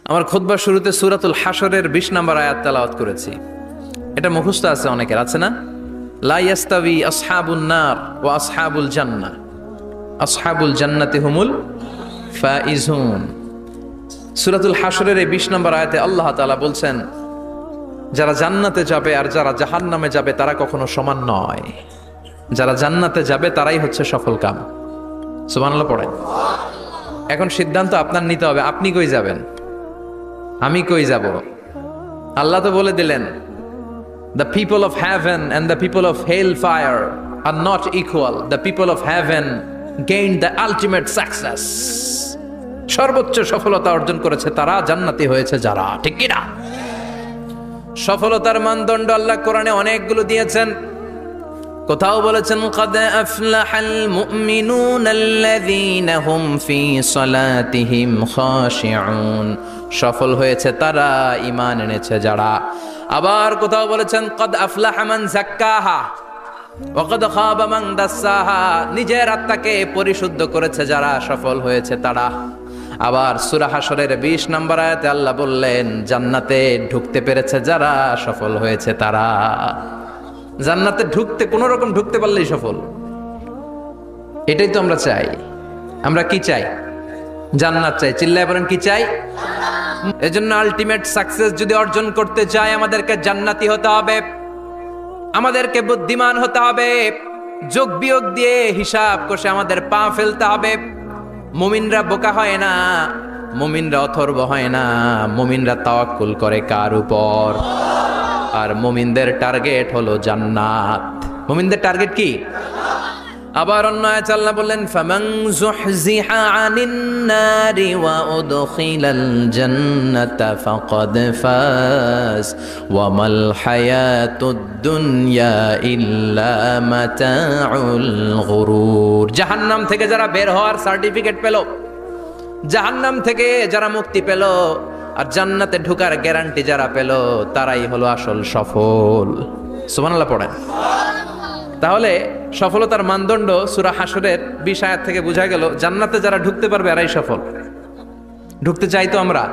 আমার খুতবার শুরুতে সূরাতুল হাশরের ২০ নম্বর আয়াত তেলাওয়াত করেছি। এটা মুখস্থ আছে অনেকের, আছে না? লা ইয়াস্তাবি আসহাবুন নার ওয়া আসহাবুল জান্নাহ, আসহাবুল জান্নাতি হুমুল ফাইজুন। সূরাতুল হাশরের এই ২০ নম্বর আয়াতে আল্লাহ তাআলা বলছেন, যারা জান্নাতে যাবে আর যারা জাহান্নামে যাবে তারা কখনো সমান নয়। যারা জান্নাতে যাবে তারাই হচ্ছে সফলকাম। সুবহানাল্লাহ পড়েন। এখন সিদ্ধান্ত আপনার নিতে হবে, আপনি কই যাবেন, আমি কই যাব। আল্লাহ তো বলে দিলেন, the people of heaven and the people of hellfire are not equal. The people of heaven gained the ultimate success. সর্বোচ্চ সফলতা অর্জন করেছে তারা, জান্নাতি হয়েছে যারা। ঠিক কি না? সফলতার মানদণ্ড আল্লাহ কোরআনে অনেকগুলো দিয়েছেন। কোথাও বলেছেন, قد أفلح المؤمنون الذين هم في صلاتهم خاشعون, সফল হয়েছে তারা, ঈমান এনেছে যারা। আবার কোথাও বলেছেন, قد أفلح من زكاها وقد خاب من دساها, নিজের আত্মাকে পরিশুদ্ধ করেছে যারা, সফল হয়েছে তারা। আবার সূরা হাশরের ২০ নম্বর আয়াতে আল্লাহ বললেন, জান্নাতে ঢুকতে পেরেছে যারা, সফল হয়েছে তারা। জান্নাতে ঢুকতে, কোন রকম ঢুকতে পারলেই সফল। এটাই তো আমরা চাই। আমরা কি চাই? জান্নাত চাই। চিল্লায় বলেন কি চাই? এজন্য আলটিমেট সাকসেস যদি অর্জন করতে চাই, আমাদেরকে জান্নাতি হতে হবে, আমাদেরকে বুদ্ধিমান হতে হবে, যোগ বিয়োগ দিয়ে হিসাব কষে আমাদের পা ফেলতে হবে। মুমিনরা বোকা হয় না, মুমিনরা অথর্ব হয় না, মুমিনরা তাওয়াক্কুল করে কার উপর? আর মুমিনদের টার্গেট হলো জান্নাত। মুমিনদের টার্গেট কি? আবার অন্য আয়াতে আল্লাহ বললেন, ফামান যুহজিহা আনিন নারি ওয়া উদখিলাল জান্নাতা ফাকাদ ফাজ ওয়া মাল হায়াতুদ দুনিয়া ইল্লা মাতাউল গুরুর। জাহান্নাম থেকে যারা বের হওয়ার সার্টিফিকেট পেল, জাহান্নাম থেকে যারা মুক্তি পেল, আর জান্নাতে ঢোকার গ্যারান্টি যারা পেল, তারাই হলো আসল সফল। সুবহানাল্লাহ পড়েন। তাহলে সফলতার মানদণ্ড সূরা হাশরের ২০ আয়াত থেকে বোঝা গেল, জান্নাতে যারা ঢুকতে পারবে এরাই সফল। ঢুকতে চাই তো আমরা,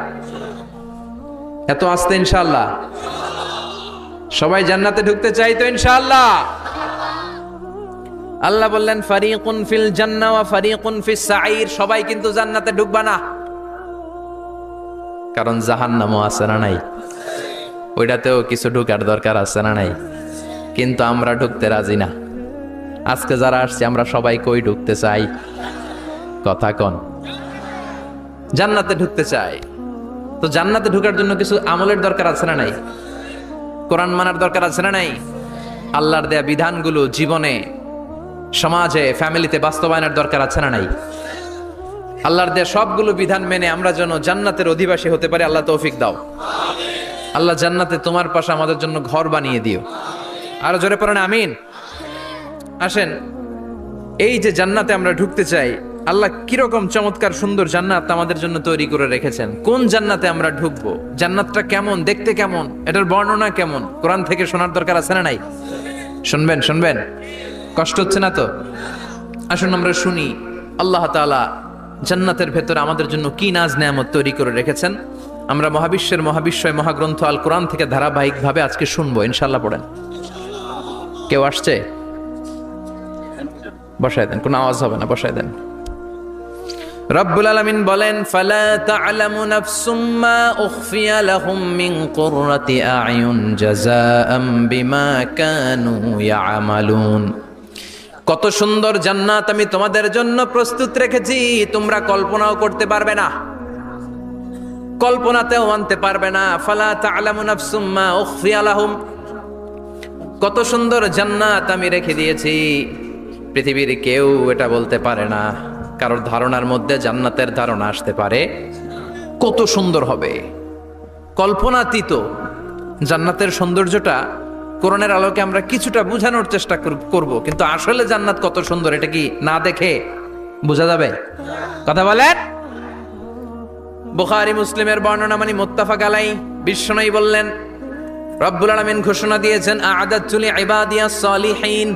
এত আস্তে ইনশাআল্লাহ সবাই জান্নাতে ঢুকতে চাই তো ইনশাআল্লাহ। আল্লাহ বললেন, ফারিকুন ফিল জান্নাহ ওয়া ফারিকুন ফিস সাঈর, সবাই কিন্তু জান্নাতে ঢুকবা না, কারণ জাহান্নামও আছে না নাই? ওইটাতেও কিছু ঢুকার দরকার আছে না নাই? কিন্তু আমরা ঢুকতে রাজি না। আজকে যারা আসছে আমরা সবাই কই ঢুকতে চাই? কথা কন। জান্নাতে ঢুকতে চাই। তো জান্নাতে ঢুকার জন্য কিছু আমলের দরকার আছে না নাই? কোরআন মানার দরকার আছে না নাই? আল্লাহর দেয়া বিধানগুলো জীবনে, সমাজে, ফ্যামিলিতে বাস্তবায়নের দরকার আছে না নাই? আল্লাহর দেয়া সবগুলো বিধান মেনে আমরা যেন জান্নাতের অধিবাসী হতে পারি, আল্লাহ তৌফিক দাও। আল্লাহ জান্নাতে তোমার পাশে আমাদের জন্য ঘর বানিয়ে দিও। আরো জোরে পড়েন আমিন। আসেন, এই যে জান্নাতে আমরা ঢুকতে চাই, আল্লাহ কিরকম চমৎকার সুন্দর জান্নাত আমাদের জন্য তৈরি করে রেখেছেন। কোন জান্নাতে আমরা ঢুকবো, জান্নাতটা কেমন, দেখতে কেমন, এটার বর্ণনা কেমন, কোরআন থেকে শোনার দরকার আছে না নাই? শুনবেন, শুনবেন, কষ্ট হচ্ছে না তো? আসুন আমরা শুনি আল্লাহ তাআলা জান্নাতের ভেতরে আমাদের জন্য কি নাজ নেয়ামত তৈরি করে রেখেছেন। আমরা মহাবিশ্বের মহাবিশ্বয় মহাগ্রন্থ আল কোরআন থেকে ধারাবাহিকভাবে আজকে শুনবো ইনশাআল্লাহ। পড়েন। কেউ আসছে? বসায় দেন, কোনো আওয়াজ হবে না, বসায় দেন। রব্বুল আলামিন বলেন, ফালা তা'লামু নাফসুম মা উখফিয়া লাহুম মিন কুররাতি আ'য়ুন জাযাআম বিমা কানু ইয়া'মালুন। কত সুন্দর জান্নাত আমি তোমাদের জন্য প্রস্তুত রেখেছি, তোমরা কল্পনাও করতে পারবে না, কল্পনাতেও আনতে পারবে না। ফালা তা'লামু নাফসুম মা উখফিয়া লাহুম, কত সুন্দর জান্নাত আমি রেখে দিয়েছি, পৃথিবীর কেউ এটা বলতে পারে না। কারোর ধারণার মধ্যে জান্নাতের ধারণা আসতে পারে কত সুন্দর হবে, কল্পনাতীত। জান্নাতের সৌন্দর্যটা কোরআনের আলোকে আমরা কিছুটা বোঝানোর চেষ্টা করব, কিন্তু আসলে জান্নাত কত সুন্দর এটা কি না দেখে বোঝা যাবে? কথা বলেন। বুখারী মুসলিমের বর্ণনা মানে মুত্তাফাক আলাই। বিশ্বনবী বললেন, রব্বুল আলামিন ঘোষণা দিয়েছেন, আ'আদাতু লিইবাদিয়াস সালিহিন,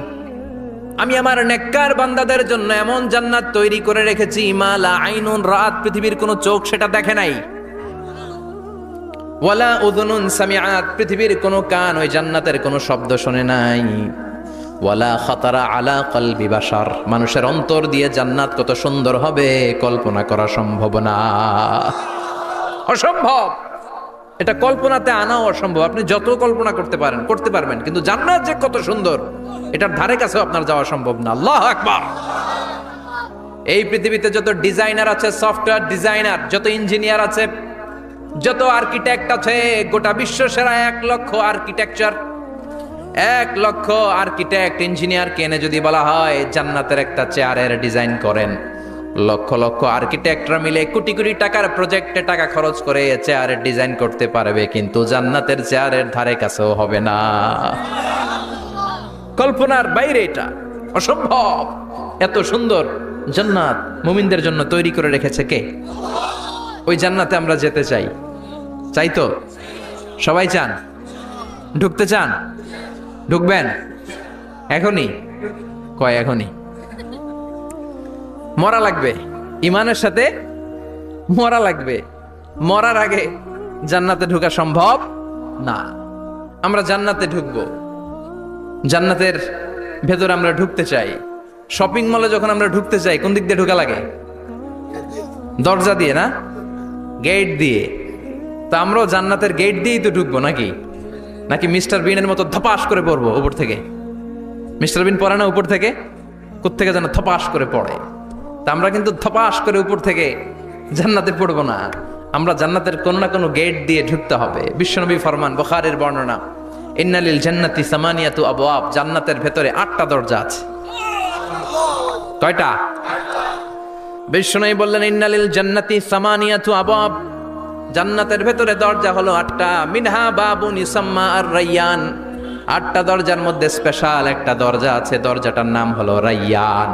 আমি আমার নেককার বান্দাদের জন্য এমন জান্নাত তৈরি করে রেখেছি, মা লা আইনুন রাত, পৃথিবীর কোনো চোখ সেটা দেখে নাই, ওয়ালা উযুনুন সামিআত, পৃথিবীর কোনো কান ওই জান্নাতের কোনো শব্দ শোনে নাই। ওয়ালা খাতারা আলা কলবি বাশার, মানুষের অন্তর দিয়ে জান্নাত কত সুন্দর হবে কল্পনা করা সম্ভব না, অসম্ভব। এটা কল্পনাতে আনাও অসম্ভব। আপনি যত কল্পনা করতে পারবেন, কিন্তু জান্নাত যে কত সুন্দর এটার ধারে কাছেও আপনার যাওয়া সম্ভব না। আল্লাহু আকবার। এই পৃথিবীতে যত ডিজাইনার আছে, সফটওয়্যার ডিজাইনার, যত ইঞ্জিনিয়ার আছে, যত আর্কিটেক্ট আছে, গোটা বিশ্ব সেরা 1 লক্ষ আর্কিটেকচার, 1 লক্ষ আর্কিটেক্ট ইঞ্জিনিয়ার কেনে যদি বলা হয় জান্নাতের একটা চেয়ারের ডিজাইন করেন, লক্ষ লক্ষ আর্কিটেক্টরা মিলে কোটি কোটি টাকার প্রজেক্টে টাকা খরচ করে চেয়ারের ডিজাইন করতে পারবে, কিন্তু জান্নাতের চেয়ারের ধারে কাছেও হবে না। কল্পনার বাইরে, এটা অসম্ভব। এত সুন্দর জান্নাত মুমিনদের জন্য তৈরি করে রেখেছে কে? ওই জান্নাতে আমরা যেতে চাই। চাই তো? সবাই চান? ঢুকতে চান? ঢুকবেন এখনই? কয় এখনই? মরা লাগবে, ইমানের সাথে মরা লাগবে। মরার আগে জান্নাতে ঢোকা সম্ভব না। আমরা জান্নাতে ঢুকবো, জান্নাতের ভেতরে আমরা ঢুকতে চাই। শপিং মলে যখন আমরা ঢুকতে চাই কোন দিক দিয়ে ঢোকা লাগে? দরজা দিয়ে না, গেট দিয়ে। তা আমরাও জান্নাতের গেট দিয়েই তো ঢুকবো নাকি? নাকি মিস্টার বিনের মতো ধপাস করে পড়বো উপর থেকে? মিস্টার বিন পড়ে না উপর থেকে? কোত্থেকে যেন ধপাস করে পড়ে। তা আমরা কিন্তু ধপাস করে উপর থেকে জান্নাতে পড়বো না, আমরা জান্নাতের কোনো না কোনো গেট দিয়ে ঢুকতে হবে। বিশ্বনবী ফরমান, বুখারীর বর্ণনা, ইন্নালিল জান্নাতি সামানিয়াতু আবওয়াব, জান্নাতের ভেতরে 8টা দরজা আছে। কয়টা? বিশ্বনবী বললেন ইন্নালিল জান্নাতি সামানিয়াতু আবওয়াব, জান্নাতের ভেতরে দরজা হলো 8টা। মিনহা বাবুন ইউসাম্মা আর-রায়্যান, 8টা দরজার মধ্যে স্পেশাল একটা দরজা আছে, দরজাটার নাম হলো রায়্যান।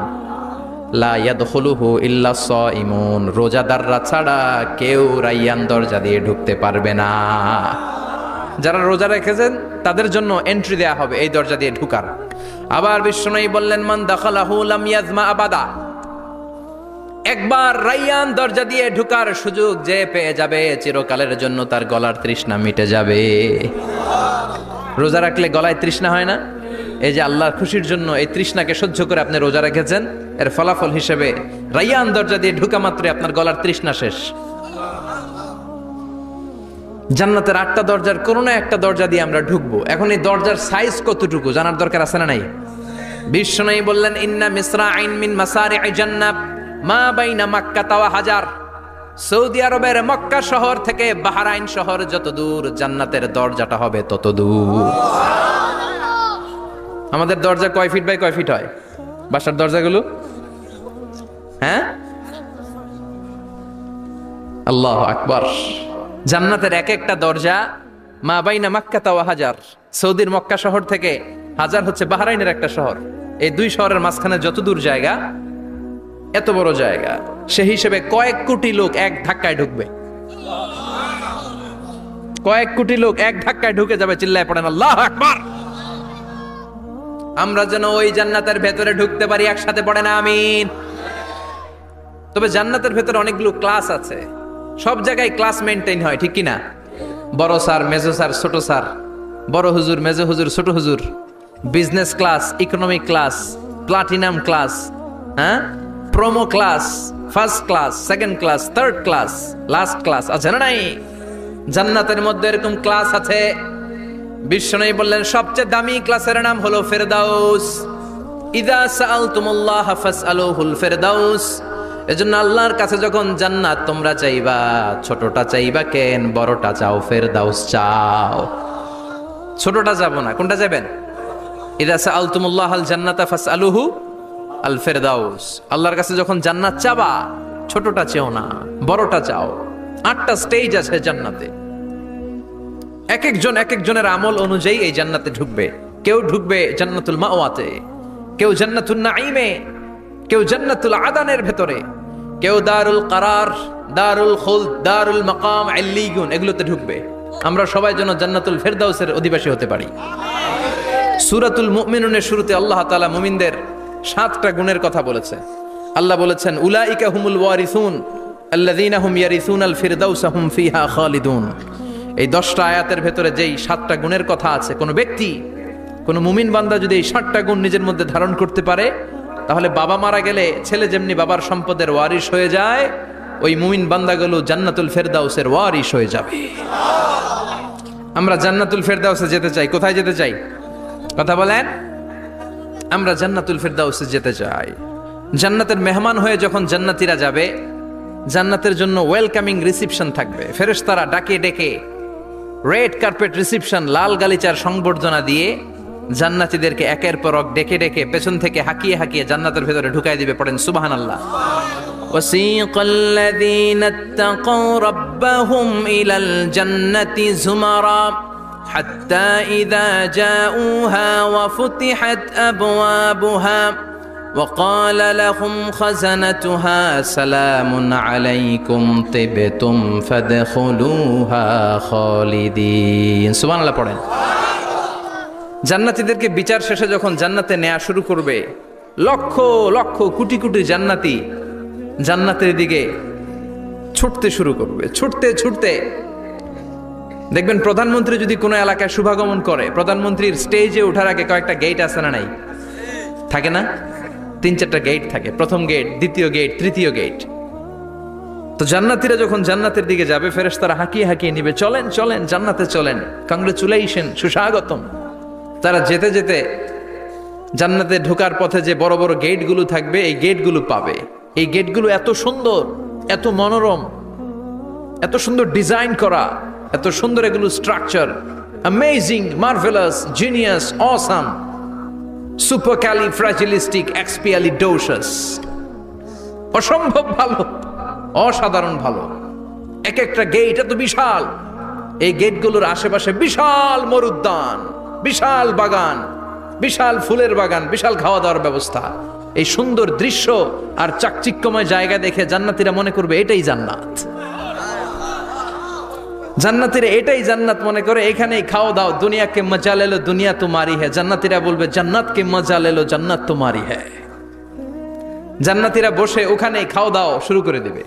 লা ইয়াদখুলুহু ইল্লা সাইমুন, রোজাদাররা ছাড়া কেউ রায়্যান দরজা দিয়ে ঢুকতে পারবে না। যারা রোজা রেখেছেন তাদের জন্য এন্ট্রি দেয়া হবে এই দরজা দিয়ে ঢুকার। আবার বিশ্বনবী বললেন, মান দাখালাহু লাম ইয়াজমা আবাদা, একবার রায়্যান দরজা দিয়ে ঢুকার সুযোগ যে পেয়ে যাবে চিরকালের জন্য তার গলার তৃষ্ণা মিটে যাবে। রোজা রাখলে গলায় তৃষ্ণা হয় না? এই যে আল্লাহর খুশির জন্য এই তৃষ্ণাকে সহ্য করে আপনি রোজা রেখেছেন, এর ফলাফল হিসেবে রায়্যান দরজা দিয়ে ঢুকা মাত্রই আপনার গলার তৃষ্ণা শেষ। জান্নাতের 8টা দরজার কোনো না একটা দরজা দিয়ে আমরা ঢুকবো। এখন এই দরজার সাইজ কতটুকু জানার দরকার আছে না নাই? বিশ্বনবী বললেন, ইন্না মিসরাইন মিন মাসারি'i জান্নাত মা বাইনা মাক্কা ওয়া হাজার, সৌদি আরবের মক্কা শহর থেকে বাহরাইন শহর যত দূর, জান্নাতের দরজাটা হবে তত দূর। আমাদের দরজা কয় ফিট বাই কয় ফিট হয় বাসার দরজাগুলো? হ্যাঁ, আল্লাহু আকবার। জান্নাতের এক একটা দরজা মা বাইনা মাক্কা ওয়া হাজার, সৌদির মক্কা শহর থেকে হাজার হচ্ছে বাহরাইনের একটা শহর, এই 2 শহরের মাঝখানে যত দূর জায়গা, এত বড় জায়গা, সেই হিসেবে কয়েক কোটি লোক এক ধাক্কায় ঢুকবে। কয়েক কোটি লোক এক ধাক্কায় ঢুকে যাবে। চিল্লায় পড়েন আল্লাহু আকবার। আমরা যেন ওই জান্নাতের ভেতরে ঢুকতে পারি, একসাথে পড়েন আমিন। তবে জান্নাতের ভেতরে অনেকগুলো ক্লাস আছে, সব জায়গায় ক্লাস মেনটেন হয়, ঠিক কিনা? বড় স্যার, মেজো স্যার, ছোট স্যার, বড় হুজুর, মেজো হুজুর, ছোট হুজুর, business class, economic class, platinum class, হ্যাঁ, promo class, first class, second class, third class, last class আছে না নাই? জান্নাতের মধ্যে এরকম ক্লাস আছে। বিশ্বনবী বললেন সবচেয়ে দামি ক্লাসের নাম হলো ফেরদাউস। ইযা সাআলতুমুল্লাহ ফাসআলুহুল ফেরদাউস, এজন্য আল্লাহর কাছে যখন জান্নাত তোমরা চাইবা, ছোটটা চাইবা কেন, বড়টা চাও, ফেরদাউস চাও। ছোটটা যাবো না, কোনটা যাবেন? ইযা সাআলতুমুল্লাহাল জান্নাতা ফাসআলুহু আল ফেরদাউস, আল্লাহর কাছে যখন জান্নাত চাবা ছোটটা চেও না, বড়টা চাও। 8টা স্টেজ আছে জান্নাতে, এক একজনের আমল অনুযায়ী এই জান্নাতে ঢুকবে। কেউ ঢুকবে জান্নাতুল মাওয়াতে, কেউ জান্নাতুল নাঈমে, কেউ জান্নাতুল আদানের ভেতরে, কেউ দারুল কারার, দারুল খুলদ, দারুল মাকাম, আল্লিগুন, এগুলোতে ঢুকবে। আমরা সবাই যেন জান্নাতুল ফেরদাউসের অধিবাসী হতে পারি। সূরাতুল মুমিনুনের শুরুতে আল্লাহ তাআলা মুমিনদের 7টা গুণের কথা বলেছে। আল্লাহ বলেছেন, উলাইকা হুমুল ওয়ারিসুন আল্লাযীনা হুম ইয়ারিসুনাল ফিরদাউসা হুম ফিহা খালিদুন, এই 10টা আয়াতের ভেতরে যেই 7টা গুণের কথা আছে, কোন ব্যক্তি, কোন মুমিন বান্দা যদি এই 7টা গুণ নিজের মধ্যে ধারণ করতে পারে, তাহলে বাবা মারা গেলে ছেলে যেমনি বাবার সম্পদের ওয়ারিশ হয়ে যায়, ওই মুমিন বান্দাগুলো জান্নাতুল ফেরদাউসের ওয়ারিশ হয়ে যাবে। আমরা জান্নাতুল ফেরদাউসে যেতে চাই। কোথায় যেতে চাই? কথা বলেন। আমরা জান্নাতুল ফেরদাউসে যেতে চাই। জান্নাতের মেহমান হয়ে যখন জান্নাতীরা যাবে, জান্নাতের জন্য ওয়েলকামিং রিসিপশন থাকবে। ফেরেশতারা ডাকে ডেকে রেড কার্পেট রিসিপশন, লাল গালিচার সংবর্ধনা দিয়ে জান্নাতীদেরকে একের পর এক ডেকে ডেকে পেছন থেকে হাঁকিয়ে হাঁকিয়ে জান্নাতের ভেতরে ঢুকাই দিবে। পড়েন সুবহানাল্লাহ। وسيق الذين اتقوا ربهم إلى الجنة زمرا حتى إذا جاءوها وفتحت أبوابها وقال لهم خزنتها سلام عليكم طبتم فادخلوها خالدين سبحان الله পড়েন। জান্নাতীদেরকে বিচার শেষে যখন জান্নাতে নেওয়া শুরু করবে, লক্ষ লক্ষ কোটি কোটি জান্নাতি জান্নাতের দিকে ছুটতে শুরু করবে। ছুটতে ছুটতে দেখবেন প্রধানমন্ত্রী যদি কোনো এলাকায় শুভাগমন করে, প্রধানমন্ত্রীর স্টেজে ওঠার আগে কয়েকটা গেট আছে না নাই? থাকে না? 3-4টা গেট থাকে। প্রথম গেট, দ্বিতীয় গেট, তৃতীয় গেট। তো জান্নাতীরা যখন জান্নাতের দিকে যাবে, ফেরেশতারা হাঁকিয়ে হাঁকিয়ে নিবে, চলেন চলেন জান্নাতে চলেন, কংগ্রেচুলেশন, সুস্বাগতম। তারা যেতে যেতে জান্নাতে ঢোকার পথে যে বড় বড় গেটগুলো থাকবে, এই গেটগুলো পাবে। এই গেটগুলো এত সুন্দর, এত মনোরম, এত সুন্দর ডিজাইন করা, এত সুন্দর এগুলো structure, amazing, marvellous, genius, awesome, supercalifragilisticexpialidocious, অসম্ভব ভালো, অসাধারণ ভালো। এক একটা গেট এত বিশাল। এই গেটগুলোর আশেপাশে বিশাল মরুদ্যান, বিশাল বাগান, বিশাল ফুলের বাগান, বিশাল খাওয়া দাওয়ার ব্যবস্থা। এই সুন্দর দৃশ্য আর চাকচিক্যময় জায়গা দেখে জান্নাতীরা মনে করবে এটাই জান্নাত। জান্নাতীরা এটাই জান্নাত মনে করে, এখানেই খাও দাও, দুনিয়া কে মজা লে লো দুনিয়া তোমারি হ্যায়। জান্নাতীরা বলবে জান্নাত কে মজা লে লো জান্নাত তোমারি হ্যায়। জান্নাতীরা বসে ওখানেই খাও দাও শুরু করে দিবে।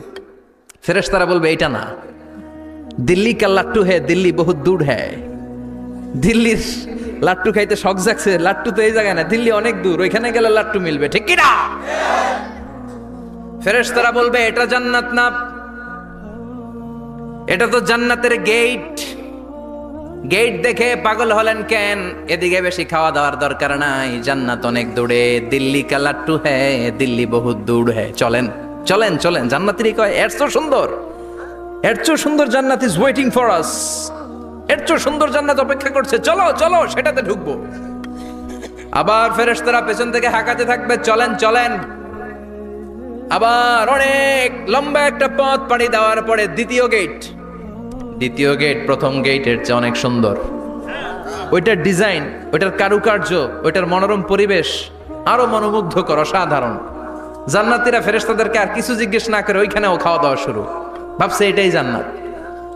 ফেরেশতারা বলবে এটা না, দিল্লি কা লাট্টু হ্যায়, দিল্লি বহুত দূর হ্যায়। দিল্লির লাট্টু খাইতে শখ জাগছে, লাট্টু তো এই জায়গায় না, দিল্লি অনেক দূর, ওইখানে গেলে লাট্টু মিলবে, ঠিক কি না? ফেরেশতারা বলবে এটা জান্নাত না, এটা তো জান্নাতের গেট। গেট দেখে পাগল হলেন কেন? এদিকে বেশি খাওয়া দাওয়ার দরকার নাই, জান্নাত অনেক দূরে। দিল্লি কা লাট্টু হ্যায়, দিল্লি বহুত দূর হ্যায়। চলেন চলেন চলেন। জান্নাতীরা কয় এর চেয়ে সুন্দর, এর চেয়ে সুন্দর জান্নাত ইজ ওয়েটিং ফর আস। এর চেয়ে সুন্দর জান্নাত অপেক্ষা করছে, চলো চলো সেটাতে ঢুকবো। আবার ফেরেশতারা পেছন থেকে হাঁকাতে থাকবে, চলেন চলেন। আবার অনেক লম্বা একটা পথ পাড়ি দেওয়ার পরে দ্বিতীয় গেট। দ্বিতীয় গেট প্রথম গেটের চেয়ে অনেক সুন্দর। ওইটার ডিজাইন, ওইটার কারুকার্য, ওইটার মনোরম পরিবেশ আরো মনোমুগ্ধকর, অসাধারণ। জান্নাতীরা ফেরেশতাদেরকে আর কিছু জিজ্ঞেস না করে ওইখানেও খাওয়া দাওয়া শুরু। ভাবছে এটাই জান্নাত,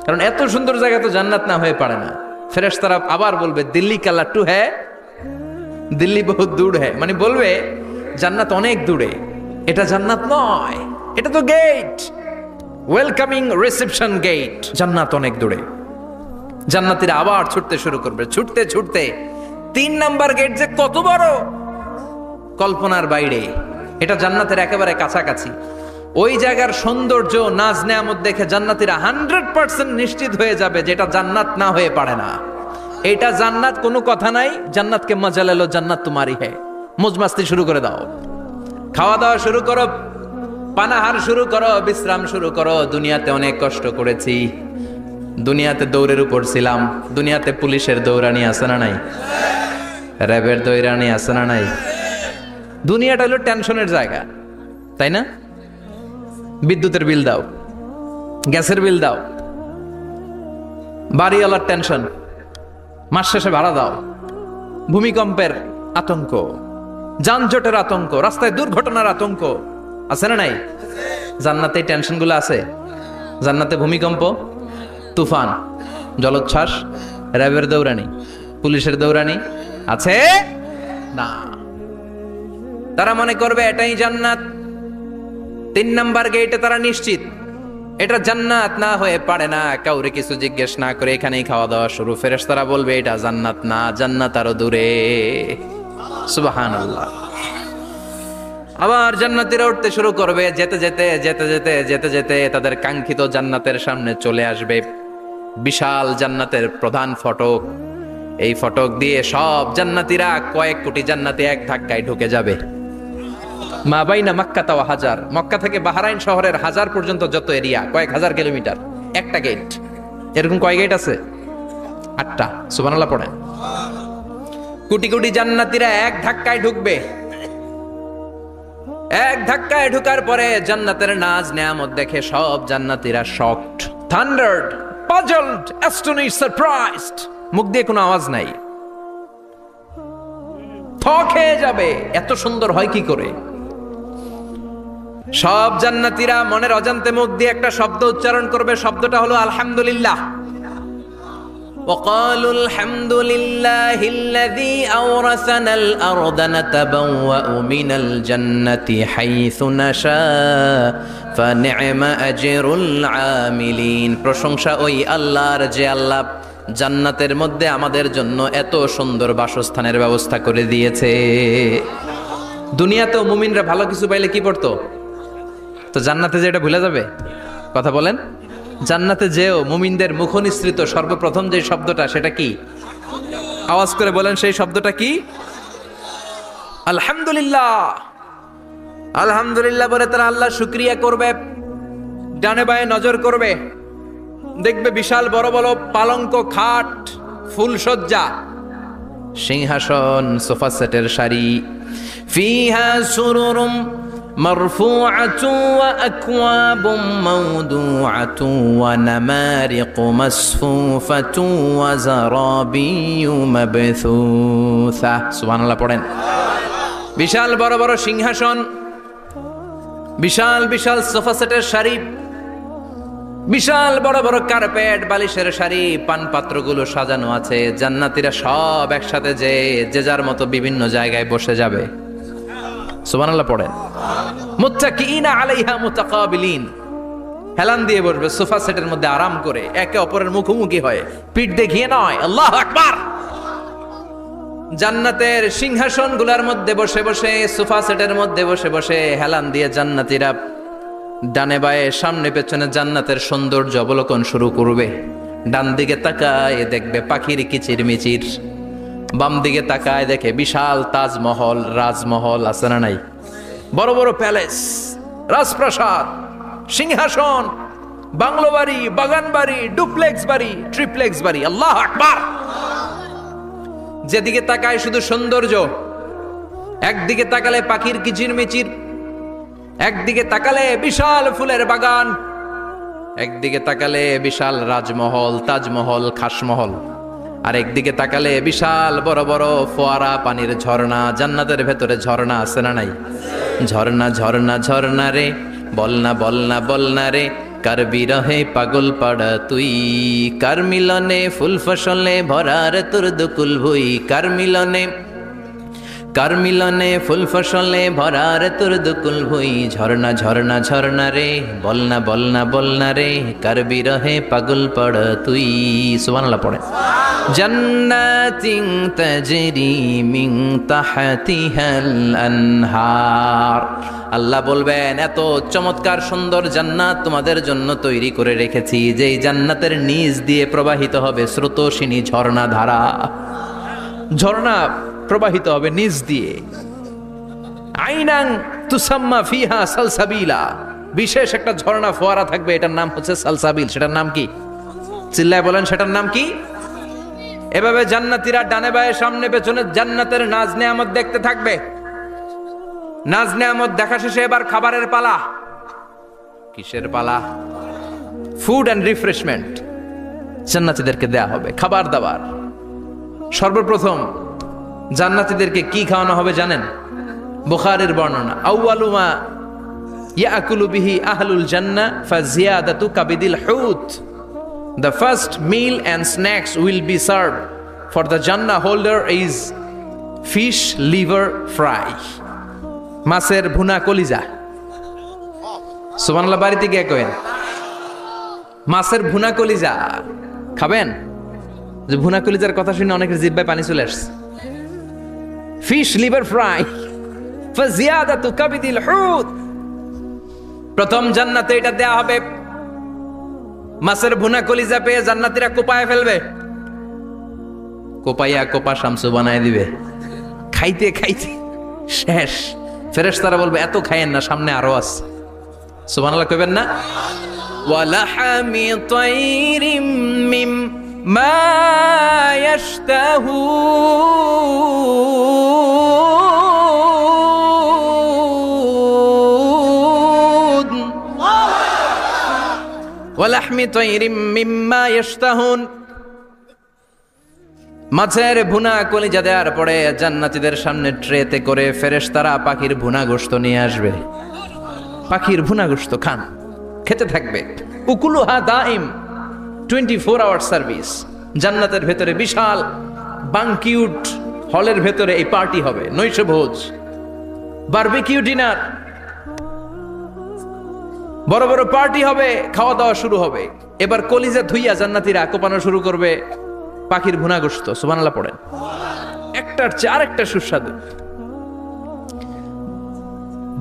কারণ এত সুন্দর জায়গা তো জান্নাত না হয়ে পারে না। ফেরেশতারা আবার বলবে দিল্লি কা লাট্টু হ্যায়, দিল্লি বহুত দূর হ্যায়, মানে বলবে জান্নাত অনেক দূরে, এটা জান্নাত নয়, এটা তো গেট, ওয়েলকামিং রিসেপশন গেট, জান্নাত অনেক দূরে। জান্নাতীরা আবার ছুটতে শুরু করবে। ছুটতে ছুটতে 3 নাম্বার গেট যে কত বড়, কল্পনার বাইরে। এটা জান্নাতের একেবারে কাছাকাছি। ওই জায়গার সৌন্দর্য, নাজ নেয়ামত দেখে জান্নাতীরা 100% নিশ্চিত হয়ে যাবে যেটা জান্নাত না হয়ে পারে না। এটা জান্নাত, কোনো কথা নাই। জান্নাতকে মজা লেলো জান্নাত তোমারি হ্যায়। মজমাস্তি শুরু করে দাও, খাওয়া দাওয়া শুরু করো, পানাহার শুরু করো, বিশ্রাম শুরু করো। দুনিয়াতে অনেক কষ্ট করেছি, দুনিয়াতে দৌড়ের উপর ছিলাম, দুনিয়াতে পুলিশের দৌড়ানি আছে না নাই, র্যাবের দৌড়ানি আছে না নাই। দুনিয়াটা হলো টেনশনের জায়গা, তাই না? বিদ্যুতের বিল দাও, গ্যাসের বিল দাও, বাড়িওয়ালার টেনশন, মাস শেষে ভাড়া দাও, ভূমিকম্পের আতঙ্ক, যানজটের আতঙ্ক, রাস্তায় দুর্ঘটনার আতঙ্ক আছে না নাই? জান্নাতে এই টেনশনগুলো আছে। জান্নাতে ভূমিকম্প, তুফান, জলোচ্ছ্বাস, র্যাবের দৌড়ানি, পুলিশের দৌড়ানি আছে না। তারা মনে করবে এটাই জান্নাত। 3 নাম্বার গেটে তারা নিশ্চিত এটা জান্নাত না হয়ে পারে না, কাউরে কিছু জিজ্ঞেস না করে এখানেই খাওয়া দাওয়া শুরু। ফেরেশতারা বলবে এটা জান্নাত না, জান্নাত আরো দূরে। সুবহানাল্লাহ। আবার জান্নাতীরা উঠতে শুরু করবে, যেতে যেতে যেতে যেতে যেতে যেতে তাদের কাঙ্ক্ষিত জান্নাতের সামনে চলে আসবে। বিশাল জান্নাতের প্রধান ফটক, এই ফটক দিয়ে সব জান্নাতীরা, কয়েক কোটি জান্নাতি এক ধাক্কায় ঢুকে যাবে। মা বাইনা মক্কা ওয়া হাজার, মক্কা থেকে বাহরাইন শহরের হাজার পর্যন্ত যত এরিয়া, কয়েক হাজার কিলোমিটার, একটা গেট। এরকম কয় গেট আছে? 8টা। সুবহানাল্লাহ পড়েন। কোটি কোটি জান্নাতীরা এক ধাক্কায় ঢুকবে। এক ধাক্কায় ঢুকার পরে জান্নাতের নাজ নেয়ামত দেখে সব জান্নাতীরা শকড, থান্ডার্ড, পাজলড, অ্যাস্টনিশড, সারপ্রাইজড। মুখ দিয়ে কোনো আওয়াজ নাই, থ খেয়ে যাবে, এত সুন্দর হয় কি করে। সব জান্নাতীরা মনের অজান্তে মুখ দিয়ে একটা শব্দ উচ্চারণ করবে, শব্দটা হলো আলহামদুলিল্লাহ। وقالوا الحمد لله الذي أورثنا الأرض نتبوأ من الجنة حيث نشاء فنعم أجر العاملين। প্রশংসা ওই আল্লাহর যে আল্লাহ জান্নাতের মধ্যে আমাদের জন্য এত সুন্দর বাসস্থানের ব্যবস্থা করে দিয়েছে। দুনিয়াতেও মুমিনরা ভালো কিছু পাইলে কি পড়তো? তো জান্নাতে যে এটা ভুলে যাবে? কথা বলেন। জান্নাতে যেও মুমিনদের মুখ নিঃসৃত সর্বপ্রথম যে শব্দটা, সেটা কি? আওয়াজ করে বলেন, সেই শব্দটা কি? আলহামদুলিল্লাহ। আলহামদুলিল্লাহ বলে তারা আল্লাহ শুকরিয়া করবে, ডানে বায়ে নজর করবে, দেখবে বিশাল বড় বড় পালঙ্ক, খাট, ফুলসজ্জা, সিংহাসন, সোফা সেটের সারি। ফিহা সুরুরুম মারফুআতুন ওয়া আকওয়াবুম মাওদুআতুন ওয়া নামারিকু মাসফুফাতুন ওয়া যারাবিয়্যু মাবথুসা। সুবহানাল্লাহ পড়েন। বিশাল বড় বড় সিংহাসন, বিশাল বিশাল সোফা সেটের সারি, বিশাল বড় বড় কার্পেট, বালিশের সারি, পানপাত্রগুলো সাজানো আছে। জান্নাতীরা সব একসাথে যে যার মতো বিভিন্ন জায়গায় বসে যাবে। সুবহানাল্লাহ পড়েন। মুত্তাকিইনা আলাইহা মুতাকাবিলিন, হেলান দিয়ে বসবে সোফা সেটের মধ্যে আরাম করে, একে অপরের মুখোমুখি হয়ে, পিঠ দেখিয়ে নয়। আল্লাহু আকবার। জান্নাতের সিংহাসনগুলোর মধ্যে বসে বসে, সোফা সেটের মধ্যে বসে বসে হেলান দিয়ে জান্নাতীরা ডানে বায়ে সামনে পেছনে জান্নাতের সৌন্দর্য অবলোকন শুরু করবে। ডান দিকে তাকায় দেখবে পাখির কিচিরমিচির, বাম দিকে তাকায় দেখে বিশাল তাজমহল, রাজমহল আছে না নাই? বড় বড় প্যালেস, রাজপ্রাসাদ, সিংহাসন, বাংলো বাড়ি, বাগান বাড়ি, ডুপ্লেক্স বাড়ি, ট্রিপ্লেক্স বাড়ি। আল্লাহু আকবার। যেদিকে তাকায় শুধু সৌন্দর্য। একদিকে তাকালে পাখির কিচিরমিচির, একদিকে তাকালে বিশাল ফুলের বাগান, একদিকে তাকালে বিশাল রাজমহল, তাজমহল, খাসমহল, আর একদিকে তাকালে বিশাল বড় বড় ফোয়ারা, পানির ঝর্ণা। জান্নাতের ভেতরে ঝর্ণা আছে না নাই? ঝর্ণা ঝর্ণা ঝর্ণা রে, বলনা বলনা বলনা রে, কার বিরহে পাগল পাড়া তুই, কার মিলনে ফুল ফসলে ভরার তোর দুকুল ভুই, কার মিলনে, কার মিলনে ফুল ফসলে ভরার তোর দুকুল ভুই। ঝর্ণা ঝর্ণা ঝর্ণা রে, বলনা বলনা বলনা রে, কার বিরহে পাগল পড় তুই। সুবহানাল্লাহ পড়ে। জান্নাতিন তাজরি মিন তাহতিহাল আনহার। আল্লাহ বলবেন, এত চমৎকার সুন্দর জান্নাত তোমাদের জন্য তৈরি করে রেখেছি, যেই জান্নাতের নিচ দিয়ে প্রবাহিত হবে স্রোতস্বিনী ঝর্ণা ধারা। ঝর্ণা প্রবাহিত হবে নিচ দিয়ে। আইনাং তুসাম্মা ফিহা সালসাবিলা, বিশেষ একটা ঝর্ণা ফোয়ারা থাকবে, এটার নাম হচ্ছে সালসাবিল। সেটার নাম কি? চিল্লায় বলেন, সেটার নাম কি? এভাবে জান্নাতীরা ডানে বায়ে সামনে পেছনে জান্নাতের নাজ নেয়ামত দেখতে থাকবে। নাজ নেয়ামত দেখা শেষে এবার খাবারের পালা। কিসের পালা? ফুড অ্যান্ড রিফ্রেশমেন্ট জান্নাতীদেরকে দেয়া হবে, খাবার দাবার। সর্বপ্রথম জান্নাতীদেরকে কি খাওয়ানো হবে জানেন? বুখারীর বর্ণনা, আউয়ালু মা ইয়াকুলু বিহি আহলুল জান্নাহ ফাজিয়াদাতু কাবিদিল হুত। The first meal and snacks will be served for the Jannah holder is fish liver fry, মাছের ভুনা কলিজা। সুবহানাল্লাহ, বাড়িতে গিয়ে কইন মাছের ভুনা কলিজা খাবেন? যে ভুনা কলিজার কথা শুনে অনেকের জিহ্বায় পানি চলে আসছে। ফিশ লিভার ফ্রাই ফাজিয়াদাতু কাবিদিল হুত, প্রথম জান্নাতে এটা দেয়া হবে। মাছের ভুনা কলিজা পেয়ে জান্নাতীরা কোপায় ফেলবে, কোপাইয়া কোপা শামসু বানায় দিবে। খাইতে খাইতে শেষ। ফেরেশতারা বলবে এত খাইয়েন না, সামনে আরো আছে। সুবহানাল্লাহ কইবেন না? ওয়ালাহামি তাইরিম মিম্মা ইয়াশতাহুন, ওয়ালাহমি তাইরিম মিম্মা ইয়াশতাহুন। মাছের ভুনা কলিজা দেওয়ার পরে জান্নাতীদের সামনে ট্রেতে করে ফেরেশতারা পাখির ভুনা গোশত নিয়ে আসবে। পাখির ভুনা গোশত খান, খেতে থাকবে। উকুলুহা দাইম, 24 আওয়ার সার্ভিস। জান্নাতের ভেতরে বিশাল বানকিউট হলের ভেতরে এই পার্টি হবে, নৈশভোজ, বারবিকিউ ডিনার, বড় বড় পার্টি হবে, খাওয়া দাওয়া শুরু হবে। এবার কলিজা ধুইয়া জান্নাতীরা কোপানো শুরু করবে পাখির ভুনা গোশত। সুবহানাল্লাহ পড়েন। একটার চেয়ে আরেকটা সুস্বাদু।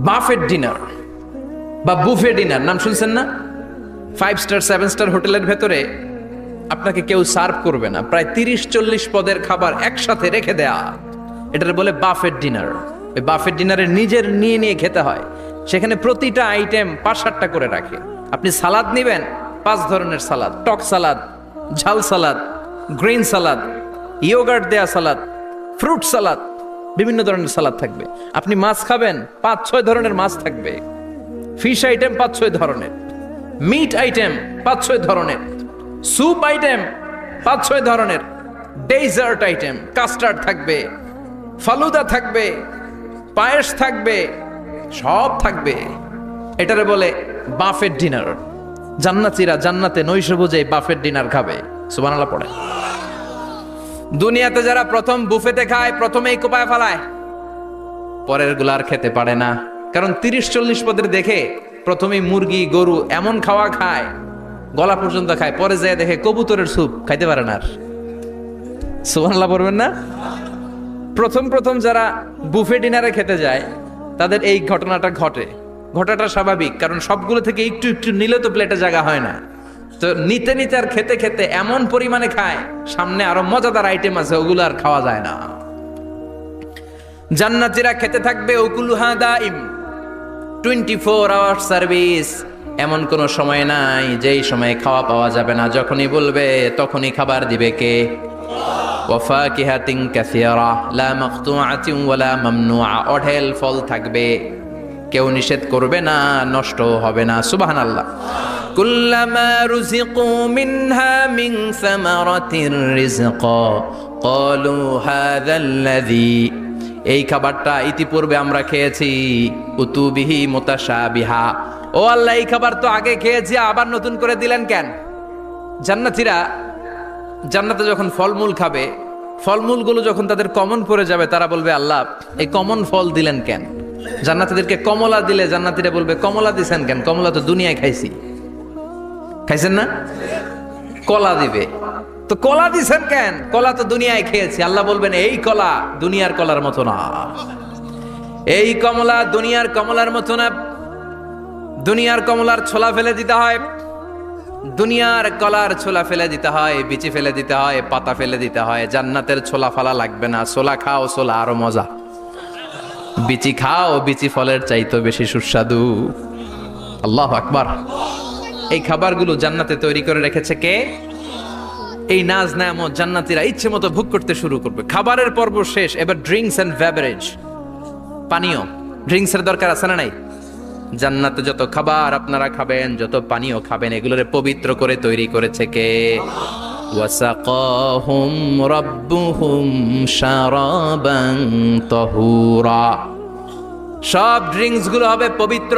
বাফেট ডিনার বা বুফে ডিনার নাম শুনছেন না? 5 স্টার 7 স্টার হোটেলের ভেতরে আপনাকে কেউ সার্ভ করবে না, প্রায় 30-40 পদের খাবার একসাথে রেখে দেয়া, এটার বলে বাফেট ডিনার। ওই বাফেট ডিনারে নিজের নিয়ে নিয়ে খেতে হয়। সেখানে প্রতিটা আইটেম 5-7টা করে রাখে। আপনি সালাদ নিবেন, 5 ধরনের সালাদ, টক সালাদ, ঝাল সালাদ, গ্রিন সালাদ, ইয়োগার্ট দেয়া সালাদ, ফ্রুট সালাদ, বিভিন্ন ধরনের সালাদ থাকবে। আপনি মাছ খাবেন, 5-6 ধরনের মাছ থাকবে। ফিশ আইটেম 5-6 ধরনের, মিট আইটেম 5-6 ধরনের, স্যুপ আইটেম 5-6 ধরনের, ডেজার্ট আইটেম, কাস্টার্ড থাকবে, ফালুদা থাকবে, পায়েস থাকবে, সব থাকবে। এটারে বলে বাফেট ডিনার। জান্নাতীরা জান্নাতে নৈশভোজে বাফেট ডিনার খাবে। সুবহানাল্লাহ পড়ে। দুনিয়াতে যারা প্রথম বুফেতে খায়, প্রথমেই কোপায় ফেলায়, পরের গুলার খেতে পারে না। কারণ 30-40 পদের দেখে প্রথমেই মুরগি গরু এমন খাওয়া খায়, গলা পর্যন্ত খায়, পরে যায় দেখে কবুতরের স্যুপ খাইতে পারে না। সুবহানাল্লাহ পড়বেন না? প্রথম প্রথম যারা বুফে ডিনারে খেতে যায় তাদের এই ঘটনাটা ঘটে। ঘটাটা স্বাভাবিক, কারণ সবগুলো থেকে একটু একটু নিলে তো প্লেটে জায়গা হয় না। তো নিতে নিতে আর খেতে খেতে এমন পরিমাণে খায়, সামনে আরো মজাদার আইটেম আছে, ওগুলো আর খাওয়া যায় না। জান্নাতীরা খেতে থাকবে উকুলুহা দাইম, 24 আওয়ার সার্ভিস। এমন কোন সময় নাই যেই সময় খাওয়া পাওয়া যাবে না। যখনই বলবে তখনই খাবার দিবে কে? ওয়াফাকিহাতিন কাসীরা লা মাকতুআতিন ওয়ালা মামনুআ, অঢেল ফল থাকবে, কেউ নিষেধ করবে না, নষ্ট হবে না। সুবহানাল্লাহ। কুল্লামা রুজিকু মিনহা মিন সামারাতির রিজকা ক্বালু হাযাল্লাযী, এই খাবারটা ইতিপূর্বে আমরা খেয়েছি, উতুবিহি মুতাশাবিহা, ও আল্লাহ এই খাবার তো আগে খেয়েছি, আবার নতুন করে দিলেন কেন? জান্নাতীরা জান্নাতে যখন ফলমূল খাবে, ফলমূলগুলো যখন তাদের কমন পড়ে যাবে, তারা বলবে আল্লাহ এই কমন ফল দিলেন কেন? জান্নাতীদেরকে কমলা দিলে জান্নাতীরা বলবে কমলা দিছেন কেন? কমলা তো দুনিয়ায় খাইছি। খাইছেন না? কলা দিবে, তো কলা দিছেন কেন? কলা তো দুনিয়ায় খেয়েছি। আল্লাহ বলবেন এই কলা দুনিয়ার কলার মতো না, এই কমলা দুনিয়ার কমলার মতো না। দুনিয়ার কমলার ছোলা ফেলে দিতে হয়, দুনিয়ার কলার ছোলা ফেলে দিতে হয়, বিচি ফেলে দিতে হয়, পাতা ফেলে দিতে হয়। জান্নাতের ছোলা ফালা লাগবে না, ছোলা খাও, ছোলা আরো মজা। বিচি খাও, বিচি ফলের চাইতো বেশি সুস্বাদু। আল্লাহু আকবার। এই খাবারগুলো জান্নাতে তৈরি করে রেখেছে কে? এই নাজ নেয়ামত জান্নাতীরা ইচ্ছে মতো ভোগ করতে শুরু করবে। খাবারের পর্ব শেষ, এবার ড্রিঙ্কস এন্ড বেভারেজ, পানীয়। ড্রিঙ্কস এর দরকার আছে না নাই? জান্নাতে যত খাবার আপনারা খাবেন, যত পানীয় খাবেন, এগুলোরে পবিত্র করে তৈরি করেছে কে? ওয়াসাকাহুম রাব্বুহুম শারাবান তাহুরা। সব ড্রিঙ্কস গুলো হবে পবিত্র।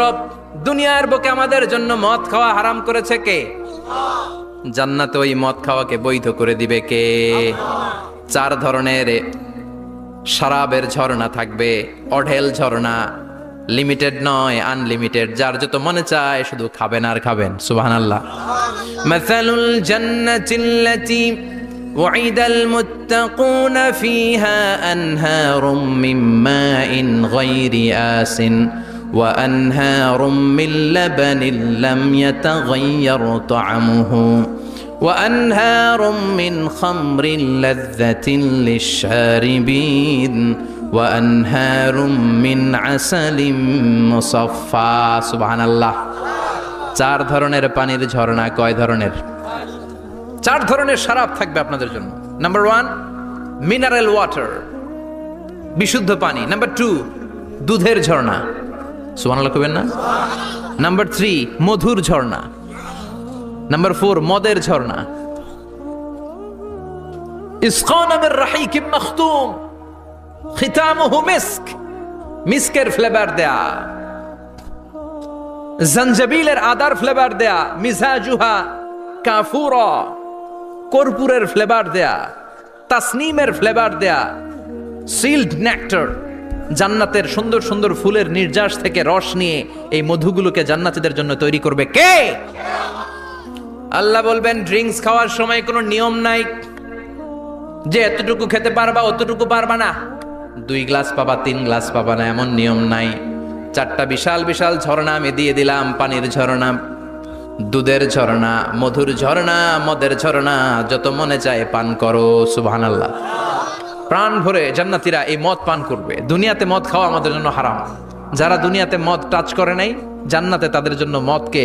দুনিয়ার বুকে আমাদের জন্য মদ খাওয়া হারাম করেছে কে? জান্নাতে ওই মদ খাওয়াকে বৈধ করে দিবে কে? 4 ধরনের শরাবের ঝর্ণা থাকবে, অঢেল ঝর্ণা, লিমিটেড নয়, আনলিমিটেড। যার যত মনে চায় শুধু খাবেন আর খাবেন। সুবহানাল্লাহ। মাসালুল জান্নাতিল্লাতী ওয়াইদাল মুত্তাকুনা ফিহা আনহারুম মিন মাইন গায়রি আসিন ওয়া আনহারুম মিন লাবানিন লাম ইয়াতাগায়্যার তা'আমুহু وأنهار من خمر لذة للشاربين وأنهار من عسل مصفى سبحان الله। চার ধরনের পানির ঝর্ণা। কয় ধরনের? চার ধরনের শরাব থাকবে আপনাদের জন্য। নাম্বার 1 মিনারেল ওয়াটার, বিশুদ্ধ পানি। নাম্বার 2 দুধের ঝর্ণা। সুবহানাল্লাহ কইবেন না? নাম্বার 3 মধুর ঝর্ণা। নাম্বার 4 মদের ঝর্ণা। ইসকানা মির রাহিকিম মাখতুম খিতামুহু মিস্ক, মিস্কের ফ্লেভার দেয়া, জঞ্জাবিলের আদার ফ্লেভার দেয়া, মিজাজুহা কাফুরা, কর্পূরের ফ্লেভার দেয়া, তাসনিমের ফ্লেভার দেয়া, সিল্ড নেক্টার, জান্নাতের সুন্দর সুন্দর ফুলের নির্যাস থেকে রস নিয়ে এই মধুগুলোকে জান্নাতীদের জন্য তৈরি করবে কে? আল্লাহ বলবেন ড্রিঙ্কস খাওয়ার সময় কোনো নিয়ম নাই যে এতটুকু খেতে পারবা অতটুকু পারবা না, 2 গ্লাস পাবা 3 গ্লাস পাবা না, এমন নিয়ম নাই। 4টা বিশাল বিশাল ঝর্ণা আমি দিয়ে দিলাম। পানির ঝর্ণা, দুধের ঝর্ণা, মধুর ঝর্ণা, মদের ঝর্ণা, যত মনে চায় পান করো। সুবহানাল্লাহ। প্রাণ ভরে জান্নাতীরা এই মদ পান করবে। দুনিয়াতে মদ খাওয়া আমাদের জন্য হারাম। যারা দুনিয়াতে মদ টাচ করে নাই, জান্নাতে তাদের জন্য মদকে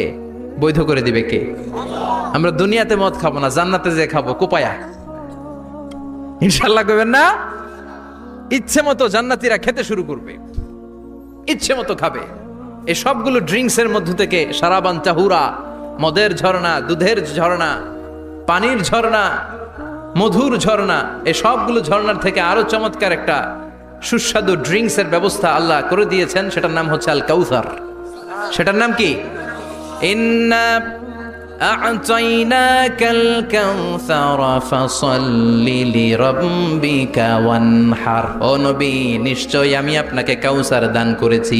বৈধ করে দিবে কে? আমরা দুনিয়াতে মদ খাবো না, জান্নাতে যে খাবো কোপায়া। ইনশাআল্লাহ কইবেন না? ইচ্ছে মতো জান্নাতীরা খেতে শুরু করবে, ইচ্ছে মতো খাবে। এই সবগুলো ড্রিঙ্কস এর মধ্য থেকে শারাবান তাহুরা, মদের ঝর্ণা, দুধের ঝর্ণা, পানির ঝর্ণা, মধুর ঝর্ণা, এই সবগুলো ঝর্ণার থেকে আরো চমৎকার একটা সুস্বাদু ড্রিঙ্কস এর ব্যবস্থা আল্লাহ করে দিয়েছেন। সেটার নাম হচ্ছে আল কাউসার। সেটার নাম কি? ইন্না আ'তাইনাকাল কাউসার ফাসাল্লি লিরাব্বিকা ওয়ানহার। ও নবী, নিশ্চয়ই আমি আপনাকে কাউসার দান করেছি।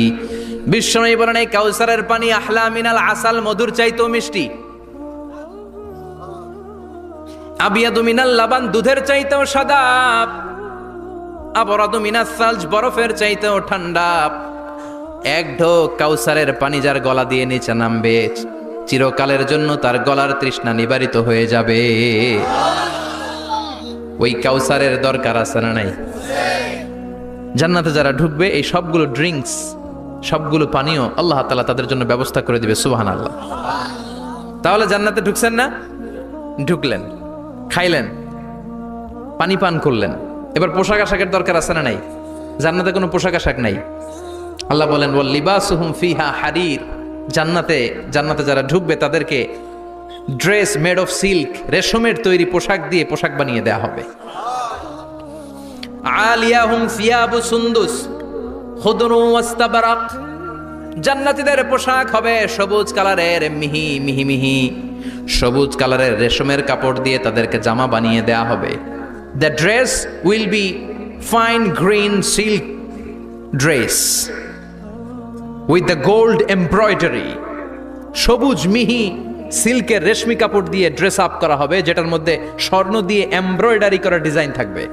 বিশ্বনবী বলেন এই কাউসারের পানি আহলা মিনাল আসাল, মধুর চাইতেও মিষ্টি। আবিয়াদু মিনাল লাবান, দুধের চাইতেও সাদা। আবরাদু মিনাস সালজ, বরফের চাইতেও ঠান্ডা। এক ঢোক কাউসারের পানি যার গলা দিয়ে নিচে নামবে, চিরকালের জন্য তার গলার তৃষ্ণা নিবারিত হয়ে যাবে। ওই কাউসারের দরকার আছে না নাই? জান্নাতে যারা ঢুকবে এই সবগুলো ড্রিঙ্কস, সবগুলো পানীয় আল্লাহ তাআলা তাদের জন্য ব্যবস্থা করে দিবে। সুবহানাল্লাহ। তাহলে জান্নাতে ঢুকছেন না? ঢুকলেন, খাইলেন, পানি পান করলেন, এবার পোশাক আশাকের দরকার আছে না নাই? জান্নাতে কোনো পোশাক আশাক নাই। আল্লাহ বলেন ওয়াল লিবাসুহুম ফিহা হারির। জান্নাতে যারা ঢুকবে তাদেরকে ড্রেস মেড অফ সিল্ক, রেশমের তৈরি পোশাক দিয়ে পোশাক বানিয়ে দেয়া হবে। আলিয়াহুম সিয়াবু সুন্দুস খুদরু ওয়াস্তাবরাক। জান্নাতীদের পোশাক হবে সবুজ কালারের, মিহি মিহি মিহি সবুজ কালারের রেশমের কাপড় দিয়ে তাদেরকে জামা বানিয়ে দেয়া হবে। The dress will be fine green silk dress with the gold embroidery. সবুজ মিহি সিল্কের রেশমি কাপড় দিয়ে ড্রেস আপ করা হবে, যেটার মধ্যে স্বর্ণ দিয়ে এমব্রয়ডারি করা ডিজাইন থাকবে।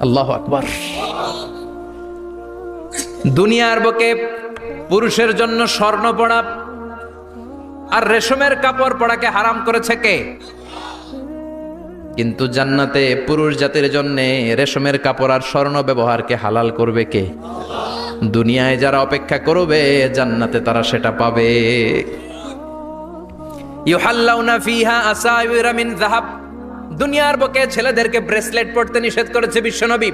আল্লাহু আকবার। দুনিয়ার বুকে পুরুষের জন্য স্বর্ণ পরা আর রেশমের কাপড় পরাকে হারাম করেছে কে? কিন্তু জান্নাতে পুরুষ জাতির জন্য রেশমের কাপড় আর স্বর্ণ ব্যবহারকে হালাল করবে কে? দুনিয়ায় যারা অপেক্ষা করবে জান্নাতে তারা সেটা পাবে। ইউহাল্লাউনা ফিহা আসাইরা মিন যাহাব। দুনিয়ার বুকে ছেলেদেরকে ব্রেসলেট পরতে নিষেধ করেছে বিশ্বনবী,